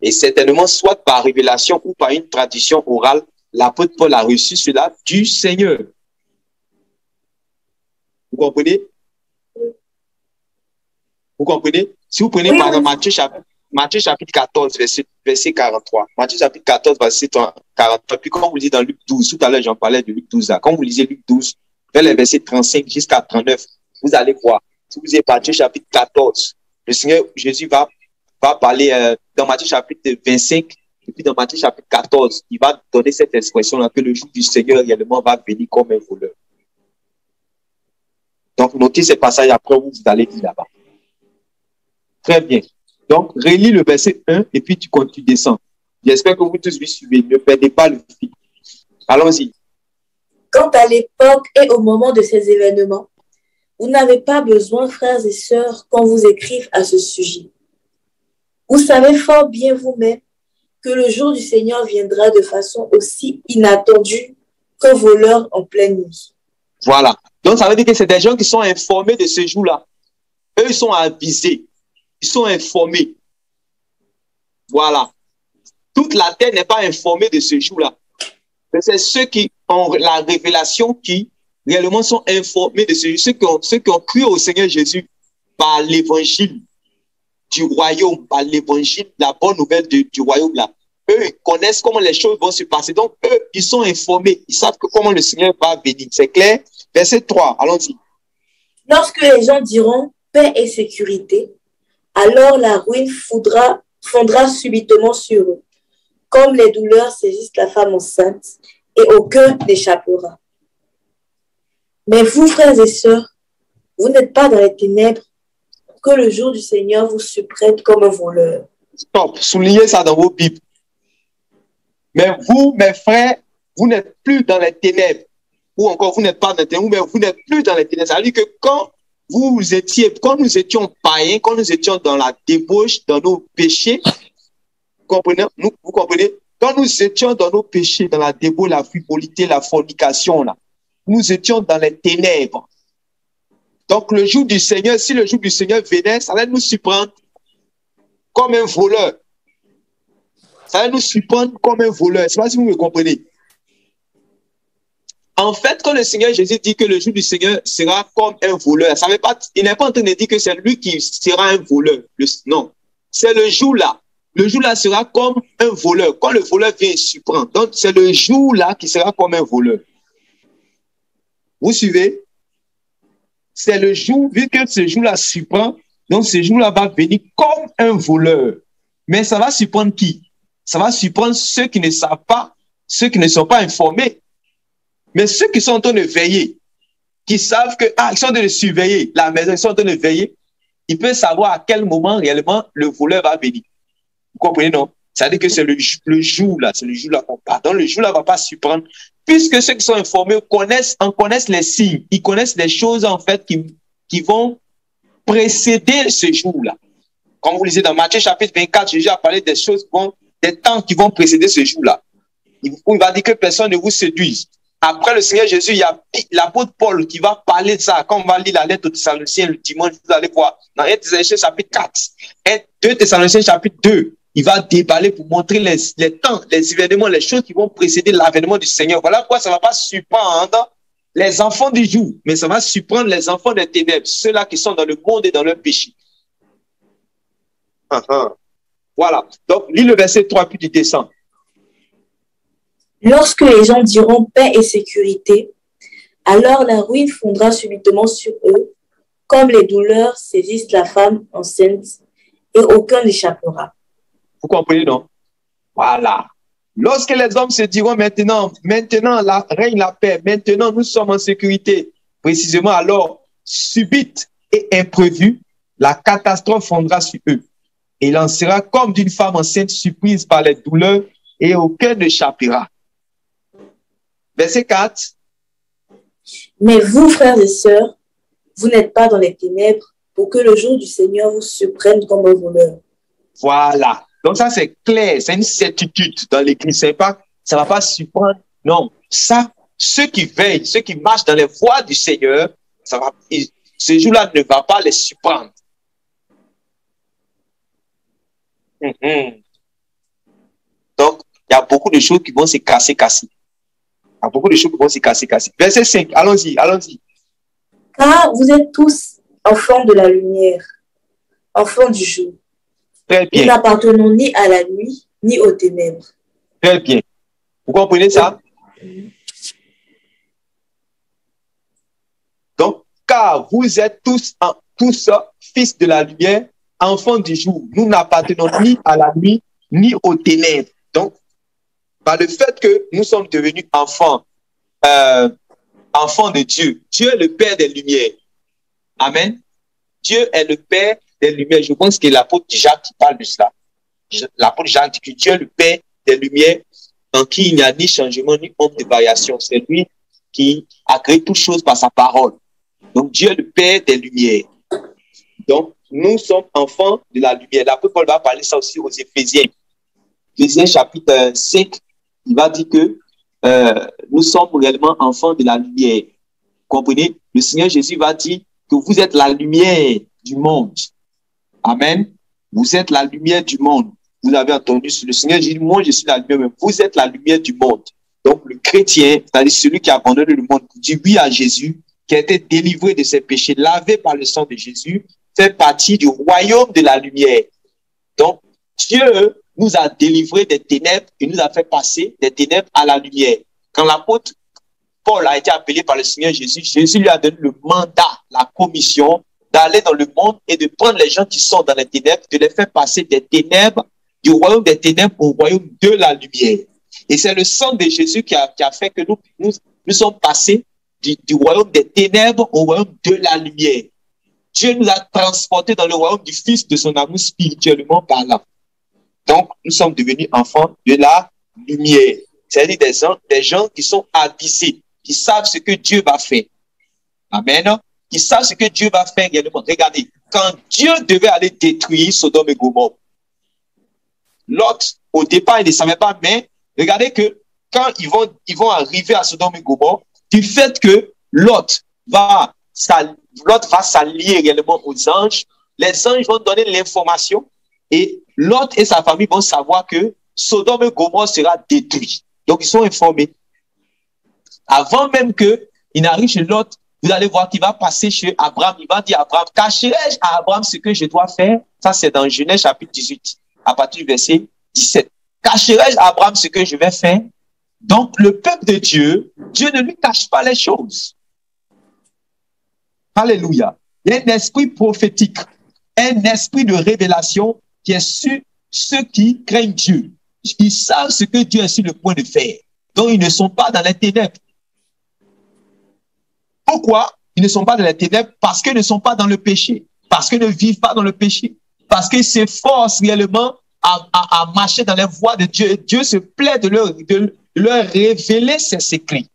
Et certainement, soit par révélation ou par une tradition orale, l'apôtre Paul a reçu cela du Seigneur. Vous comprenez? Vous comprenez? Si vous prenez par exemple Matthieu chapitre 14, verset 43. Matthieu chapitre 14, verset 43. Puis quand vous lisez dans Luc 12, tout à l'heure j'en parlais de Luc 12 là. Quand vous lisez Luc 12, vers les versets 35 jusqu'à 39, vous allez voir. Si vous lisez Matthieu chapitre 14, le Seigneur Jésus va parler dans Matthieu chapitre 25, et puis dans Matthieu chapitre 14, il va donner cette expression-là que le jour du Seigneur réellement va venir comme un voleur. Donc, notez ces passages après vous allez lire là-bas. Très bien. Donc, relis le verset 1 et puis tu descends. J'espère que vous tous vous suivez. Ne perdez pas le fil. Allons-y. Quant à l'époque et au moment de ces événements, vous n'avez pas besoin, frères et sœurs, qu'on vous écrive à ce sujet. Vous savez fort bien vous-même que le jour du Seigneur viendra de façon aussi inattendue qu'un voleur en pleine nuit. Voilà. Donc, ça veut dire que c'est des gens qui sont informés de ce jour-là. Eux, ils sont avisés. Ils sont informés. Voilà. Toute la terre n'est pas informée de ce jour-là. C'est ceux qui ont la révélation qui réellement sont informés de ce jour. Ceux qui ont cru au Seigneur Jésus par l'évangile du royaume, par l'évangile, la bonne nouvelle du royaume là. Eux, ils connaissent comment les choses vont se passer. Donc, eux, ils sont informés. Ils savent comment le Seigneur va venir. C'est clair? Verset 3, allons-y. Lorsque les gens diront paix et sécurité, alors la ruine fondra subitement sur eux, comme les douleurs saisissent la femme enceinte, et aucun n'échappera. Mais vous, frères et sœurs, vous n'êtes pas dans les ténèbres, que le jour du Seigneur vous surprenne comme un voleur. Stop, soulignez ça dans vos Bibles. Mais vous, mes frères, vous n'êtes plus dans les ténèbres. Ou encore, vous n'êtes pas dans les ténèbres, mais vous n'êtes plus dans les ténèbres. Ça veut dire que quand nous étions païens, quand nous étions dans la débauche, dans nos péchés, vous comprenez? Quand nous étions dans nos péchés, dans la débauche, la frivolité, la fornication, là, nous étions dans les ténèbres. Donc, le jour du Seigneur, si le jour du Seigneur venait, ça allait nous surprendre comme un voleur. Ça va nous surprendre comme un voleur. Je ne sais pas si vous me comprenez. En fait, quand le Seigneur Jésus dit que le jour du Seigneur sera comme un voleur, ça veut pas, il n'est pas en train de dire que c'est lui qui sera un voleur. Non. C'est le jour-là. Le jour-là sera comme un voleur. Quand le voleur vient surprendre. Donc, c'est le jour-là qui sera comme un voleur. Vous suivez? C'est le jour, vu que ce jour-là surprend, donc ce jour-là va venir comme un voleur. Mais ça va surprendre qui? Ça va surprendre ceux qui ne savent pas, ceux qui ne sont pas informés. Mais ceux qui sont en train de veiller, qui savent que, ils sont en train de surveiller la maison, ils sont en train de veiller, ils peuvent savoir à quel moment réellement le voleur va venir. Vous comprenez, non? Ça veut dire que c'est le jour-là, c'est le jour-là qu'on parle. Donc le jour-là ne va pas surprendre, puisque ceux qui sont informés connaissent les signes, ils connaissent les choses en fait qui vont précéder ce jour-là. Comme vous lisez dans Matthieu chapitre 24, Jésus a parlé des choses, des temps qui vont précéder ce jour-là. Il va dire que personne ne vous séduise. Après le Seigneur Jésus, il y a l'apôtre Paul qui va parler de ça. Quand on va lire la lettre aux Thessaloniciens le dimanche, vous allez voir. Dans 1 Thessaloniciens chapitre 4, 2 Thessaloniciens chapitre 2, il va déballer pour montrer les temps, les événements, les choses qui vont précéder l'avènement du Seigneur. Voilà pourquoi ça ne va pas surprendre les enfants du jour, mais ça va surprendre les enfants des ténèbres, ceux-là qui sont dans le monde et dans leur péché. Voilà. Donc, lis le verset 3, puis tu descends. Lorsque les gens diront paix et sécurité, alors la ruine fondra subitement sur eux, comme les douleurs saisissent la femme enceinte, et aucun n'échappera. Vous comprenez, non? Voilà. Lorsque les hommes se diront maintenant règne la paix, maintenant nous sommes en sécurité, précisément alors, subite et imprévue, la catastrophe fondra sur eux. Et il en sera comme d'une femme enceinte surprise par les douleurs, et aucun n'échappera. Verset 4. Mais vous, frères et sœurs, vous n'êtes pas dans les ténèbres pour que le jour du Seigneur vous surprenne comme un voleur. Voilà. Donc ça, c'est clair. C'est une certitude dans l'Église. Ça ne va pas surprendre. Non. Ça, ceux qui veillent, ceux qui marchent dans les voies du Seigneur, ce jour-là ne va pas les surprendre. Donc, il y a beaucoup de choses qui vont se casser. Il y a beaucoup de choses qui vont se casser. Verset 5, allons-y. Car vous êtes tous enfants de la lumière, enfants du jour. Très bien. Nous n'appartenons ni à la nuit, ni aux ténèbres. Très bien. Vous comprenez ça? Donc, car vous êtes tous fils de la lumière, enfants du jour. Nous n'appartenons ni à la nuit, ni aux ténèbres. Donc, par le fait que nous sommes devenus enfants de Dieu, Dieu est le Père des Lumières. Amen. Dieu est le Père des Lumières. Je pense que l'apôtre Jacques qui parle de cela. L'apôtre Jacques dit que Dieu est le Père des Lumières, en qui il n'y a ni changement, ni ombre de variation. C'est lui qui a créé toutes choses par sa parole. Donc, Dieu est le Père des Lumières. Donc, nous sommes enfants de la lumière. L'apôtre Paul va parler ça aussi aux Éphésiens. Éphésiens chapitre 5, il va dire que nous sommes réellement enfants de la lumière. Vous comprenez? Le Seigneur Jésus va dire que vous êtes la lumière du monde. Amen. Vous êtes la lumière du monde. Vous avez entendu, le Seigneur dit, moi je suis la lumière, mais vous êtes la lumière du monde. Donc le chrétien, c'est-à-dire celui qui a abandonné le monde, dit oui à Jésus, qui a été délivré de ses péchés, lavé par le sang de Jésus, fait partie du royaume de la lumière. Donc Dieu nous a délivrés des ténèbres et nous a fait passer des ténèbres à la lumière. Quand l'apôtre Paul a été appelé par le Seigneur Jésus, Jésus lui a donné le mandat, la commission d'aller dans le monde et de prendre les gens qui sont dans les ténèbres, de les faire passer des ténèbres, du royaume des ténèbres au royaume de la lumière. Et c'est le sang de Jésus qui a fait que nous sommes passés du royaume des ténèbres au royaume de la lumière. Dieu nous a transportés dans le royaume du Fils de son amour spirituellement parlant. Donc, nous sommes devenus enfants de la lumière. C'est-à-dire des gens qui sont avisés, qui savent ce que Dieu va faire. Amen. Qui savent ce que Dieu va faire réellement. Regardez, quand Dieu devait aller détruire Sodome et Gomorrhe, Lot, au départ, il ne savait pas, mais regardez que quand ils vont arriver à Sodome et Gomorrhe, du fait que Lot va s'allier réellement aux anges, les anges vont donner l'information et Lot et sa famille vont savoir que Sodome et Gomorrhe sera détruit. Donc, ils sont informés. Avant même qu'il n'arrive chez Lot, vous allez voir qu'il va passer chez Abraham. Il va dire à Abraham, cacherai-je à Abraham ce que je dois faire? Ça, c'est dans Genèse chapitre 18, à partir du verset 17. Cacherai-je à Abraham ce que je vais faire? Donc, le peuple de Dieu, Dieu ne lui cache pas les choses. Alléluia. Il y a un esprit prophétique, un esprit de révélation qui est sur ceux qui craignent Dieu. Ils savent ce que Dieu est sur le point de faire. Donc, ils ne sont pas dans les ténèbres. Pourquoi ils ne sont pas dans les ténèbres? Parce qu'ils ne sont pas dans le péché. Parce qu'ils ne vivent pas dans le péché. Parce qu'ils s'efforcent réellement à marcher dans les voies de Dieu. Et Dieu se plaît de leur révéler ses secrets.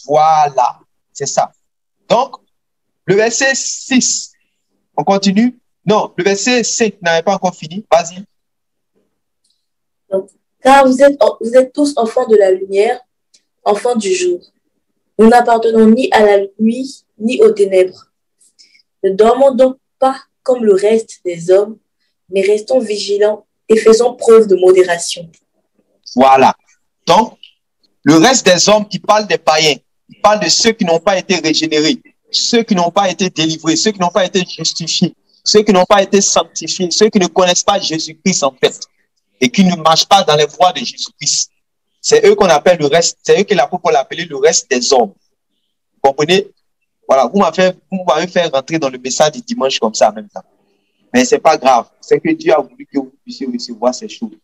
Voilà, c'est ça. Donc, Le verset 6, on continue. Non, le verset 5 n'avait pas encore fini. Vas-y. Car vous êtes tous enfants de la lumière, enfants du jour. Nous n'appartenons ni à la nuit, ni aux ténèbres. Ne dormons donc pas comme le reste des hommes, mais restons vigilants et faisons preuve de modération. Voilà. Donc, le reste des hommes qui parlent des païens, ils parlent de ceux qui n'ont pas été régénérés, ceux qui n'ont pas été délivrés, ceux qui n'ont pas été justifiés, ceux qui n'ont pas été sanctifiés, ceux qui ne connaissent pas Jésus-Christ en fait, et qui ne marchent pas dans les voies de Jésus-Christ. C'est eux qu'on appelle le reste, c'est eux que l'apôtre Paul a appelé le reste des hommes. Vous comprenez? Voilà, vous m'avez fait rentrer dans le message du dimanche comme ça en même temps. Mais c'est pas grave, c'est que Dieu a voulu que vous puissiez recevoir ces choses.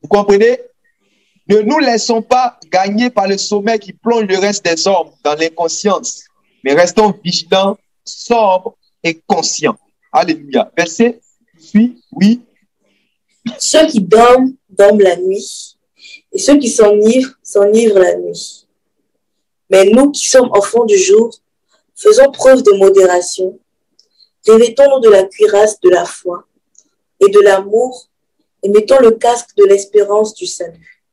Vous comprenez? Ne nous laissons pas gagner par le sommeil qui plonge le reste des hommes dans l'inconscience, mais restons vigilants, sobres et conscients. Alléluia. Verset suit, oui. Ceux qui dorment, dorment la nuit, et ceux qui s'enivrent, s'enivrent la nuit. Mais nous qui sommes enfants du jour, faisons preuve de modération, revêtons-nous de la cuirasse de la foi et de l'amour, et mettons le casque de l'espérance du salut.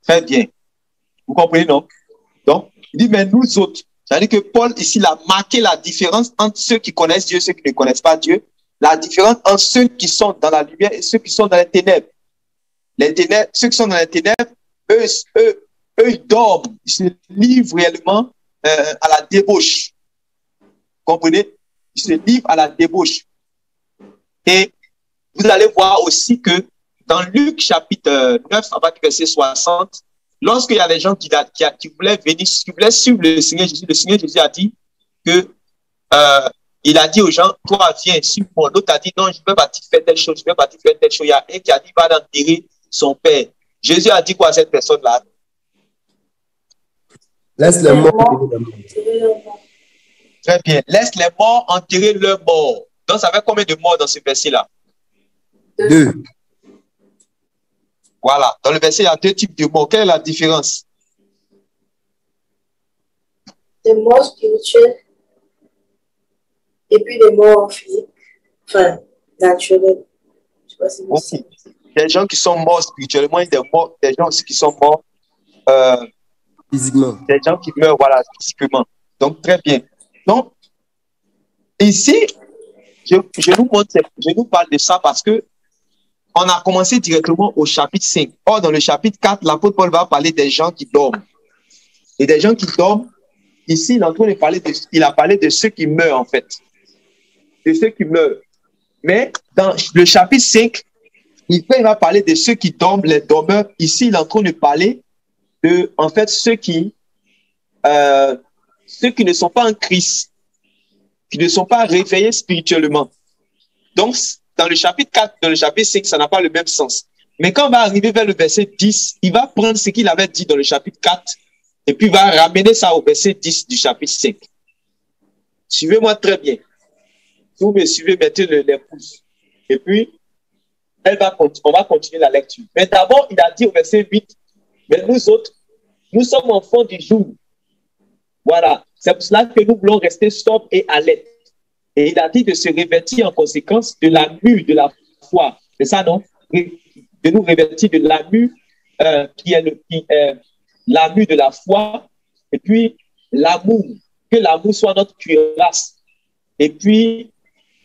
Très bien. Vous comprenez, non? Donc, il dit, mais nous autres, c'est-à-dire que Paul, ici, il a marqué la différence entre ceux qui connaissent Dieu et ceux qui ne connaissent pas Dieu, la différence entre ceux qui sont dans la lumière et ceux qui sont dans les ténèbres. Les ténèbres, ceux qui sont dans les ténèbres, eux, ils dorment, ils se livrent réellement à la débauche. Vous comprenez? Ils se livrent à la débauche. Et vous allez voir aussi que dans Luc chapitre 9, à partir du verset 60, lorsqu'il y a des gens qui voulaient venir, qui voulaient suivre le Seigneur Jésus a dit que il a dit aux gens, toi viens, suis-moi. L'autre a dit, non, je ne vais pas te faire telle chose, je ne vais pas te faire telle chose. Il y a un qui a dit, va enterrer son père. Jésus a dit quoi à cette personne-là? Laisse les morts enterrer leurs morts. Très bien. Laisse les morts enterrer leurs morts. Donc, ça fait combien de morts dans ce verset-là? 2. Voilà. Dans le verset, il y a 2 types de morts. Quelle est la différence? Des morts spirituelles et puis des morts physiques, enfin, naturelles. Je sais pas si vous savez. Des gens qui sont morts spirituellement et des gens aussi qui sont morts physiquement. Des gens qui meurent, voilà, physiquement. Donc, très bien. Donc, ici, je nous parle de ça parce que on a commencé directement au chapitre 5. Or, dans le chapitre 4, l'apôtre Paul va parler des gens qui dorment. Et des gens qui dorment, ici, il est en train de parler il a parlé de ceux qui meurent, en fait. De ceux qui meurent. Mais dans le chapitre 5, il va parler de ceux qui dorment, les dormeurs. Ici, il est en train de parler de, en fait, ceux qui ne sont pas en Christ, qui ne sont pas réveillés spirituellement. Donc, dans le chapitre 4, dans le chapitre 5, ça n'a pas le même sens. Mais quand on va arriver vers le verset 10, il va prendre ce qu'il avait dit dans le chapitre 4 et puis il va ramener ça au verset 10 du chapitre 5. Suivez-moi très bien. Si vous me suivez, mettez les pouces. Et puis, on va continuer la lecture. Mais d'abord, il a dit au verset 8, mais nous autres, nous sommes enfants du jour. Voilà. C'est pour cela que nous voulons rester sobres et alertes. Et il a dit de se revêtir en conséquence de la mue de la foi. C'est ça, non? De nous revêtir de la mue qui est la mue de la foi. Et puis, l'amour. Que l'amour soit notre cuirasse. Et puis,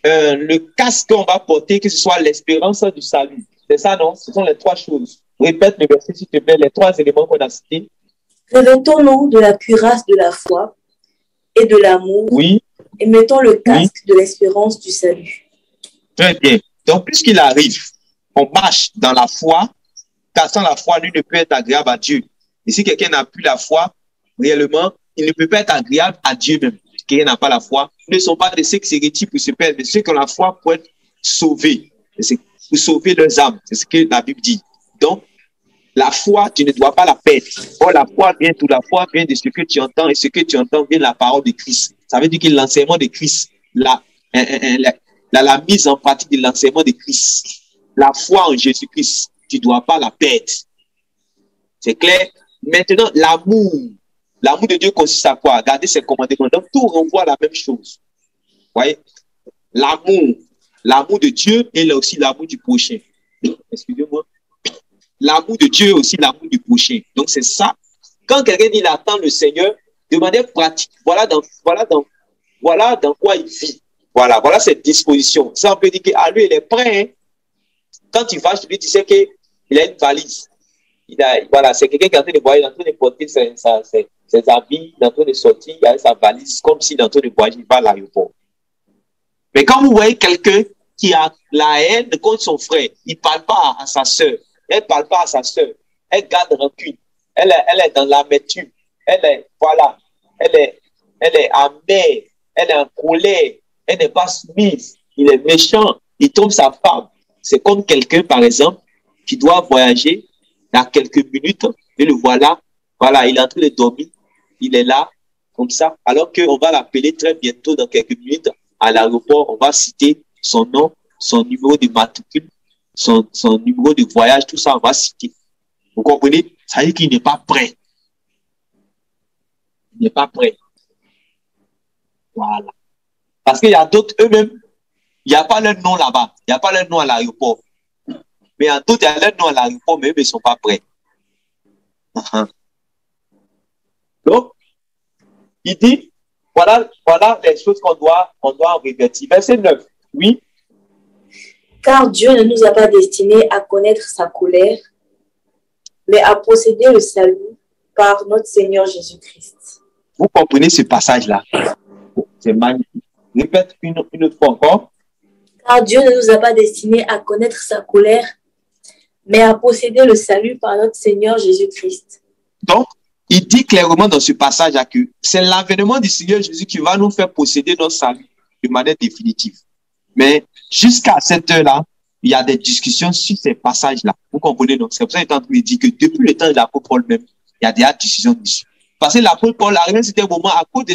le casque qu'on va porter, que ce soit l'espérance du salut. C'est ça, non? Ce sont les 3 choses. Répète le verset, s'il te plaît, les 3 éléments qu'on a cités. Revêtons-nous de la cuirasse de la foi et de l'amour. Oui. Et mettons le casque de l'espérance du salut. Très bien. Donc, puisqu'il arrive, on marche dans la foi, car sans la foi, nul ne peut être agréable à Dieu. Et si quelqu'un n'a plus la foi, réellement, il ne peut pas être agréable à Dieu même. Si quelqu'un n'a pas la foi, ils ne sont pas de ceux qui se retirent pour se perdre, mais ceux qui ont la foi pour être sauvés, pour sauver leurs âmes. C'est ce que la Bible dit. Donc, la foi, tu ne dois pas la perdre. Or, la foi vient de ce que tu entends, et ce que tu entends vient de la parole de Christ. Ça veut dire que l'enseignement de Christ, la mise en pratique de l'enseignement de Christ, la foi en Jésus-Christ, tu ne dois pas la perdre. C'est clair? Maintenant, l'amour. L'amour de Dieu consiste à quoi? Garder ses commandements. Donc, tout renvoie à la même chose. Vous voyez? L'amour de Dieu et aussi l'amour du prochain. Excusez-moi. L'amour de Dieu et aussi l'amour du prochain. Donc, c'est ça. Quand quelqu'un dit il attend le Seigneur, de manière pratique, voilà dans quoi il vit. Voilà cette disposition. Ça, on peut dire que lui, il est prêt. Hein. Quand il va chez lui, tu sais qu'il a une valise. Voilà, c'est quelqu'un qui est en train de voyager, en train de porter ses habits, en train de sortir, il a sa valise, comme s'il est en train de voyager, il va à l'aéroport. Mais quand vous voyez quelqu'un qui a la haine contre son frère, il ne parle pas à sa soeur, elle ne parle pas à sa soeur, elle garde rancune, elle est dans l'amertume, elle est amère, elle est en colère, elle n'est pas soumise, il est méchant, il trompe sa femme. C'est comme quelqu'un, par exemple, qui doit voyager dans quelques minutes, et le voilà, il est en train de dormir, il est là, comme ça, alors qu'on va l'appeler très bientôt, dans quelques minutes, à l'aéroport, on va citer son nom, son numéro de matricule, son numéro de voyage, tout ça, on va citer. Vous comprenez? Ça veut dire qu'il n'est pas prêt. Il n'est pas prêt. Voilà. Parce qu'il y a d'autres, eux-mêmes, il n'y a pas leur nom là-bas, il n'y a pas leur nom à l'aéroport. Mais en d'autres, il y a leur nom à l'aéroport, mais eux, ils ne sont pas prêts. Donc, il dit, voilà les choses qu'on doit revertir. Verset 9, oui. Car Dieu ne nous a pas destinés à connaître sa colère, mais à posséder le salut par notre Seigneur Jésus-Christ. Vous comprenez ce passage-là? C'est magnifique. Répète une fois encore. Car Dieu ne nous a pas destinés à connaître sa colère, mais à posséder le salut par notre Seigneur Jésus-Christ. Donc, il dit clairement dans ce passage-là que c'est l'avènement du Seigneur Jésus qui va nous faire posséder notre salut de manière définitive. Mais jusqu'à cette heure-là, il y a des discussions sur ces passages-là. Vous comprenez? Donc, c'est pour ça qu'il est en train de dire que depuis le temps de l'apôtre Paul même, il y a des discussions dessus. Parce que l'apôtre Paul arrive à un certain moment, à cause de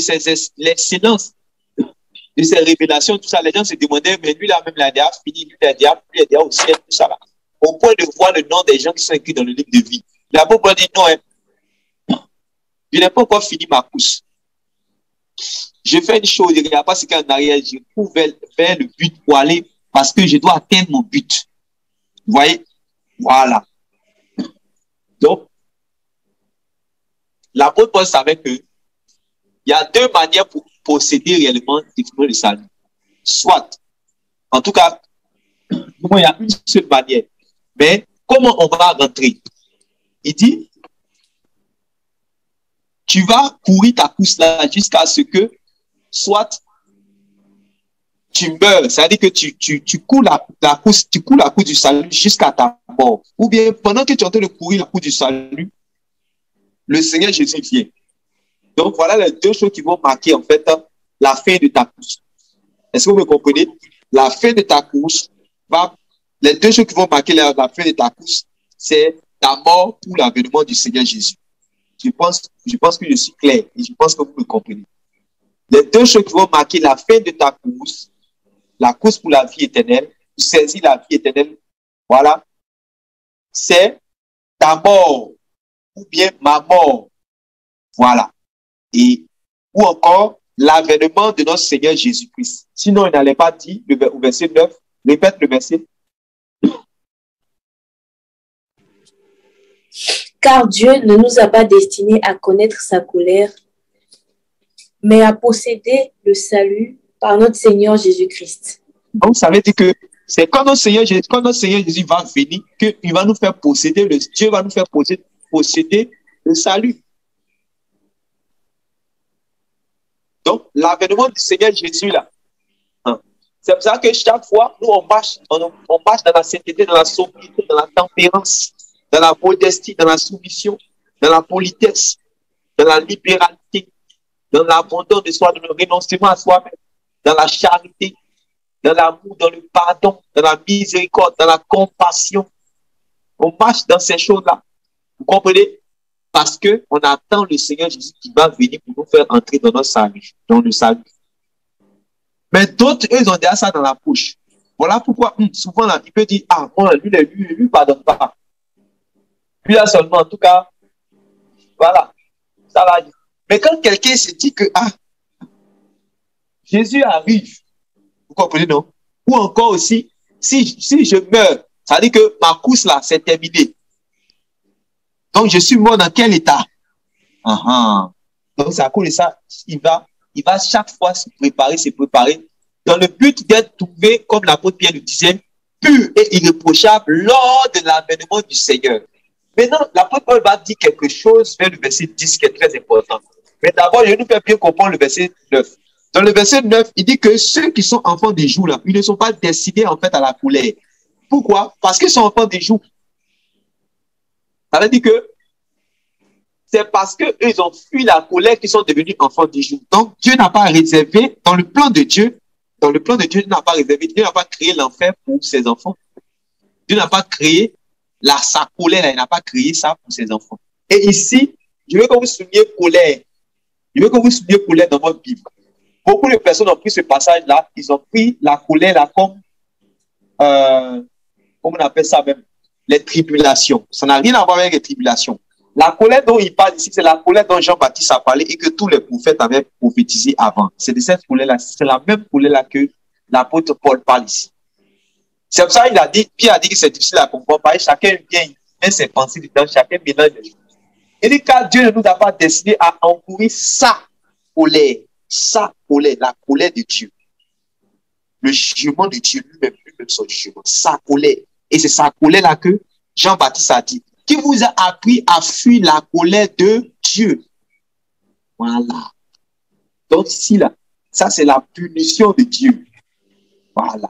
l'excellence de ses révélations, tout ça, les gens se demandaient, mais lui là même, il a déjà fini, lui il a déjà au ciel, tout ça là. Au point de voir le nom des gens qui sont écrits dans le livre de vie. L'apôtre Paul dit non, je n'ai pas encore fini ma course. Je fais une chose, il n'y a pas ce qu'il y a en arrière, je cours vers le but pour aller, parce que je dois atteindre mon but. Vous voyez? Voilà. Donc, l'apôtre Paul savait que il y a deux manières pour posséder réellement le salut. Soit, en tout cas, il y a une seule manière. Mais comment on va rentrer? Il dit, tu vas courir ta course là jusqu'à ce que, soit tu meurs, c'est-à-dire que tu cours la course du salut jusqu'à ta mort. Ou bien, pendant que tu es en train de courir la course du salut, le Seigneur Jésus vient. Donc, voilà les deux choses qui vont marquer, en fait, la fin de ta course. Est-ce que vous me comprenez? La fin de ta course les deux choses qui vont marquer la fin de ta course, c'est ta mort pour l'avènement du Seigneur Jésus. Je pense que je suis clair et je pense que vous me comprenez. Les deux choses qui vont marquer la fin de ta course, la course pour la vie éternelle, pour saisir la vie éternelle, voilà, c'est ta mort ou bien ma mort. Voilà. Et, ou encore, l'avènement de notre Seigneur Jésus-Christ. Sinon, il n'allait pas dire, au verset 9, répète le verset. Car Dieu ne nous a pas destinés à connaître sa colère, mais à posséder le salut par notre Seigneur Jésus-Christ. Donc, ça veut dire que c'est quand notre Seigneur Jésus va venir, qu'il va nous faire posséder, Dieu va nous faire posséder le salut. Donc, l'avènement du Seigneur Jésus, là, c'est pour ça que chaque fois, nous, on marche dans la sainteté, dans la sobriété, dans la tempérance, dans la modestie, dans la soumission, dans la politesse, dans la libéralité, dans l'abandon de soi, dans le renoncement à soi-même, dans la charité, dans l'amour, dans le pardon, dans la miséricorde, dans la compassion. On marche dans ces choses-là. Vous comprenez? Parce qu'on attend le Seigneur Jésus qui va venir pour nous faire entrer dans notre salut, dans le salut. Mais d'autres, eux, ils ont déjà ça dans la poche. Voilà pourquoi, souvent, là, il peut dire, ah, moi, lui, pardonne pas. Lui, là seulement, en tout cas, voilà. Ça, là, Mais quand quelqu'un se dit que, ah, Jésus arrive, vous comprenez, non? Ou encore aussi, si je meurs, ça veut dire que ma course là, c'est terminé. Donc, je suis mort dans quel état? Donc, c'est à cause de ça, il va chaque fois se préparer, dans le but d'être trouvé, comme l'apôtre Pierre le disait, pur et irréprochable lors de l'avènement du Seigneur. Maintenant, l'apôtre Paul va dire quelque chose vers le verset 10 qui est très important. Mais d'abord, je nous fais bien comprendre le verset 9. Dans le verset 9, il dit que ceux qui sont enfants des jours, là, ils ne sont pas destinés en fait à la colère. Pourquoi? Parce qu'ils sont enfants des jours. Ça veut dire que c'est parce qu'eux, ils ont fui la colère qu'ils sont devenus enfants des jours. Donc, Dieu n'a pas réservé, dans le plan de Dieu, Dieu n'a pas réservé, Dieu n'a pas créé l'enfer pour ses enfants. Dieu n'a pas créé sa colère, il n'a pas créé ça pour ses enfants. Et ici, je veux que vous souligniez colère. Je veux que vous souligniez colère dans votre Bible. Beaucoup de personnes ont pris ce passage-là, ils ont pris la colère là comme, comment on appelle ça même, les tribulations. Ça n'a rien à voir avec les tribulations. La colère dont il parle ici, c'est la colère dont Jean-Baptiste a parlé et que tous les prophètes avaient prophétisé avant. C'est de cette colère-là, c'est la même colère-là que l'apôtre Paul parle ici. C'est pour ça qu'il a dit, Pierre a dit que c'est difficile à comprendre, parce que chacun vient, il met ses pensées dedans, chacun mélange les choses. Il dit, car Dieu ne nous a pas destinés à encourir sa colère, la colère de Dieu. Le jugement de Dieu, lui-même son jugement, sa colère. Et c'est sa colère-là que Jean-Baptiste a dit, qui vous a appris à fuir la colère de Dieu. Voilà. Donc ici, là, ça c'est la punition de Dieu. Voilà.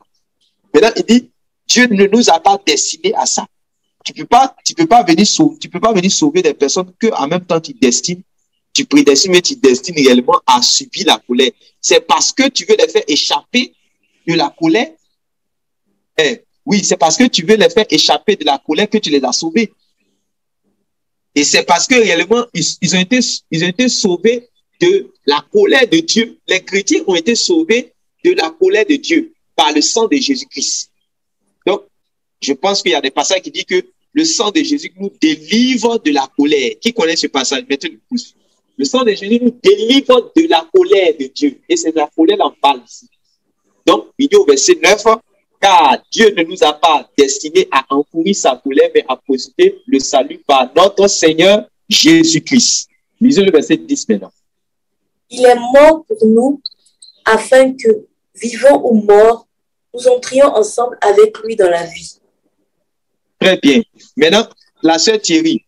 Maintenant, il dit, Dieu ne nous a pas destinés à ça. Tu peux pas venir sauver des personnes que en même temps tu prédestines, mais tu destines réellement à subir la colère. C'est parce que tu veux les faire échapper de la colère. Oui, c'est parce que tu veux les faire échapper de la colère que tu les as sauvés. Et c'est parce que réellement, ils ont été sauvés de la colère de Dieu. Les chrétiens ont été sauvés de la colère de Dieu par le sang de Jésus-Christ. Donc, je pense qu'il y a des passages qui disent que le sang de Jésus nous délivre de la colère. Qui connaît ce passage? Mettez le pouce. Le sang de Jésus nous délivre de la colère de Dieu. Et c'est de la colère qu'on parle ici. Donc, il dit au verset 9, car Dieu ne nous a pas destinés à encourir sa colère, mais à posséder le salut par notre Seigneur Jésus-Christ. Lisez le verset 10 maintenant. Il est mort pour nous, afin que, vivants ou morts, nous entrions ensemble avec lui dans la vie. Très bien. Maintenant, la sœur Thierry,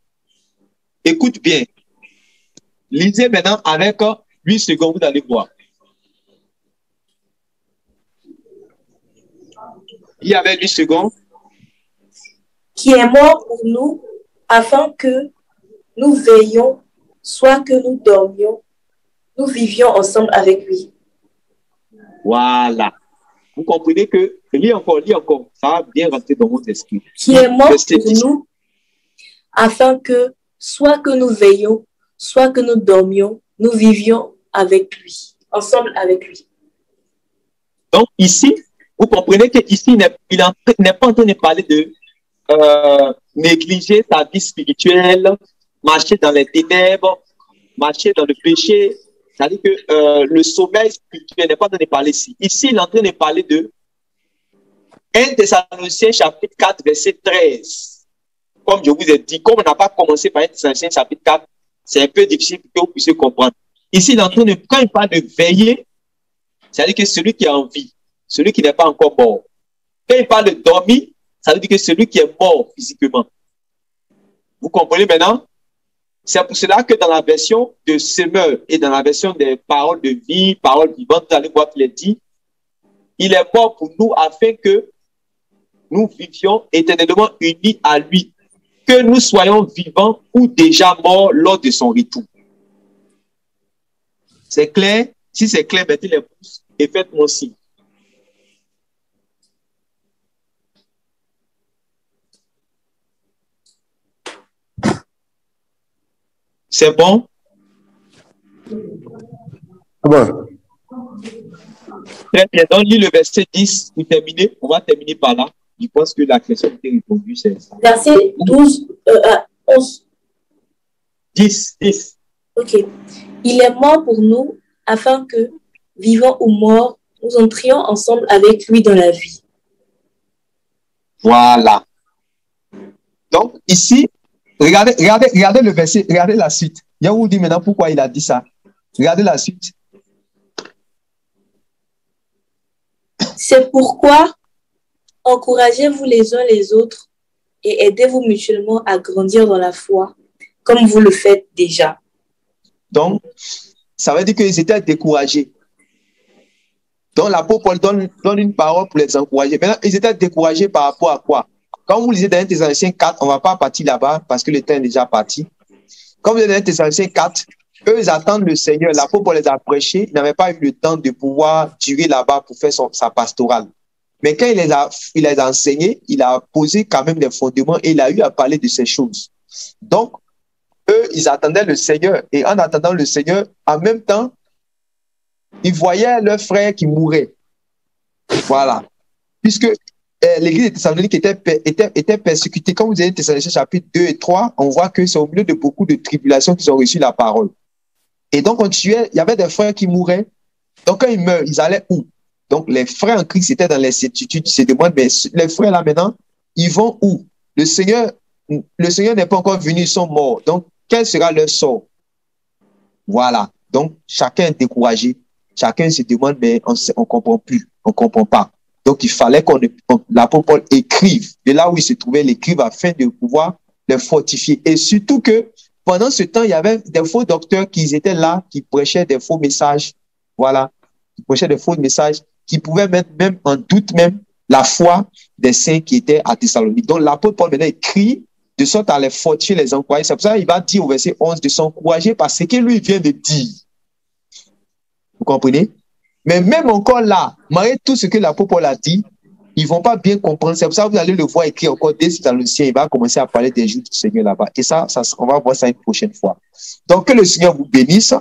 écoute bien. Lisez maintenant avec 8 secondes, vous allez voir. Il y avait 8 secondes. Qui est mort pour nous, afin que nous veillions, soit que nous dormions, nous vivions ensemble avec lui. Voilà. Vous comprenez que, lis encore, ça va bien rentrer dans votre esprit. Qui est mort pour nous, afin que, soit que nous veillions, soit que nous dormions, nous vivions avec lui, ensemble avec lui. Donc ici, vous comprenez qu'ici, il n'est pas en train de parler de négliger sa vie spirituelle, marcher dans les ténèbres, marcher dans le péché. C'est-à-dire que le sommeil spirituel n'est pas en train de parler ici. Ici, il est en train de parler de 1 Thessaloniciens chapitre 4, verset 13. Comme je vous ai dit, comme on n'a pas commencé par 1 Thessaloniciens chapitre 4, c'est un peu difficile pour que vous puissiez comprendre. Ici, il est en train de, quand il parle de veiller, c'est-à-dire que celui qui a envie, celui qui n'est pas encore mort. Quand il parle de dormir, ça veut dire que celui qui est mort physiquement. Vous comprenez maintenant? C'est pour cela que dans la version de Semeur et dans la version des paroles de vie, paroles vivantes, vous allez voir qu'il est dit, il est mort pour nous afin que nous vivions éternellement unis à lui, que nous soyons vivants ou déjà morts lors de son retour. C'est clair? Si c'est clair, mettez les pouces et faites-moi signe. C'est bon? Bon. Très bien. Donc, lis le verset 10 pour terminer. On va terminer par là. Je pense que la question qui est répondue, c'est ça. Verset 12 à 11. 10. Ok. Il est mort pour nous afin que, vivants ou morts, nous entrions ensemble avec lui dans la vie. Voilà. Donc, ici, regardez le verset, regardez la suite. Je vais vous dire maintenant pourquoi il a dit ça. Regardez la suite. C'est pourquoi encouragez-vous les uns les autres et aidez-vous mutuellement à grandir dans la foi, comme vous le faites déjà. Donc, ça veut dire qu'ils étaient découragés. Donc, l'apôtre Paul donne une parole pour les encourager. Maintenant, ils étaient découragés par rapport à quoi? Quand vous lisez dans 1 Thessaloniciens 4, on ne va pas partir là-bas parce que le temps est déjà parti. Quand vous êtes dans 1 Thessaloniciens 4, eux, ils attendent le Seigneur. L'apôtre Paul les a prêchés. Ils n'avaient pas eu le temps de pouvoir durer là-bas pour faire sa pastorale. Mais quand il les a enseignés, il a posé quand même des fondements et il a eu à parler de ces choses. Donc, eux, ils attendaient le Seigneur. Et en attendant le Seigneur, en même temps, ils voyaient leurs frères qui mouraient. Voilà. Puisque l'église de Thessalonique était persécutée. Quand vous avez Thessaloniciens chapitre 2 et 3, on voit que c'est au milieu de beaucoup de tribulations qu'ils ont reçu la parole. Et donc, on tuait, il y avait des frères qui mouraient. Donc, quand ils meurent, ils allaient où? Donc, les frères en Christ étaient dans l'incertitude. Ils se demandent, mais les frères là maintenant, ils vont où? Le Seigneur n'est pas encore venu, ils sont morts. Donc, quel sera leur sort? Voilà. Donc, chacun est découragé. Chacun se demande, mais on ne comprend plus, on ne comprend pas. Donc, il fallait l'apôtre Paul écrive. De là où il se trouvait, il écrive afin de pouvoir les fortifier. Et surtout que, pendant ce temps, il y avait des faux docteurs qui étaient là, qui prêchaient des faux messages. Voilà. Qui prêchaient des faux messages, qui pouvaient mettre même en doute même la foi des saints qui étaient à Thessalonique. Donc, l'apôtre Paul maintenant écrit de sorte à les fortifier, les encourager. C'est pour ça qu'il va dire au verset 11 de s'encourager par ce que lui vient de dire. Vous comprenez? Mais même encore là, malgré tout ce que l'apôtre Paul a dit, ils ne vont pas bien comprendre. C'est pour ça que vous allez le voir écrit encore dès Thessaloniciens. Il va commencer à parler des jours du Seigneur là-bas. Et ça, on va voir ça une prochaine fois. Donc, que le Seigneur vous bénisse.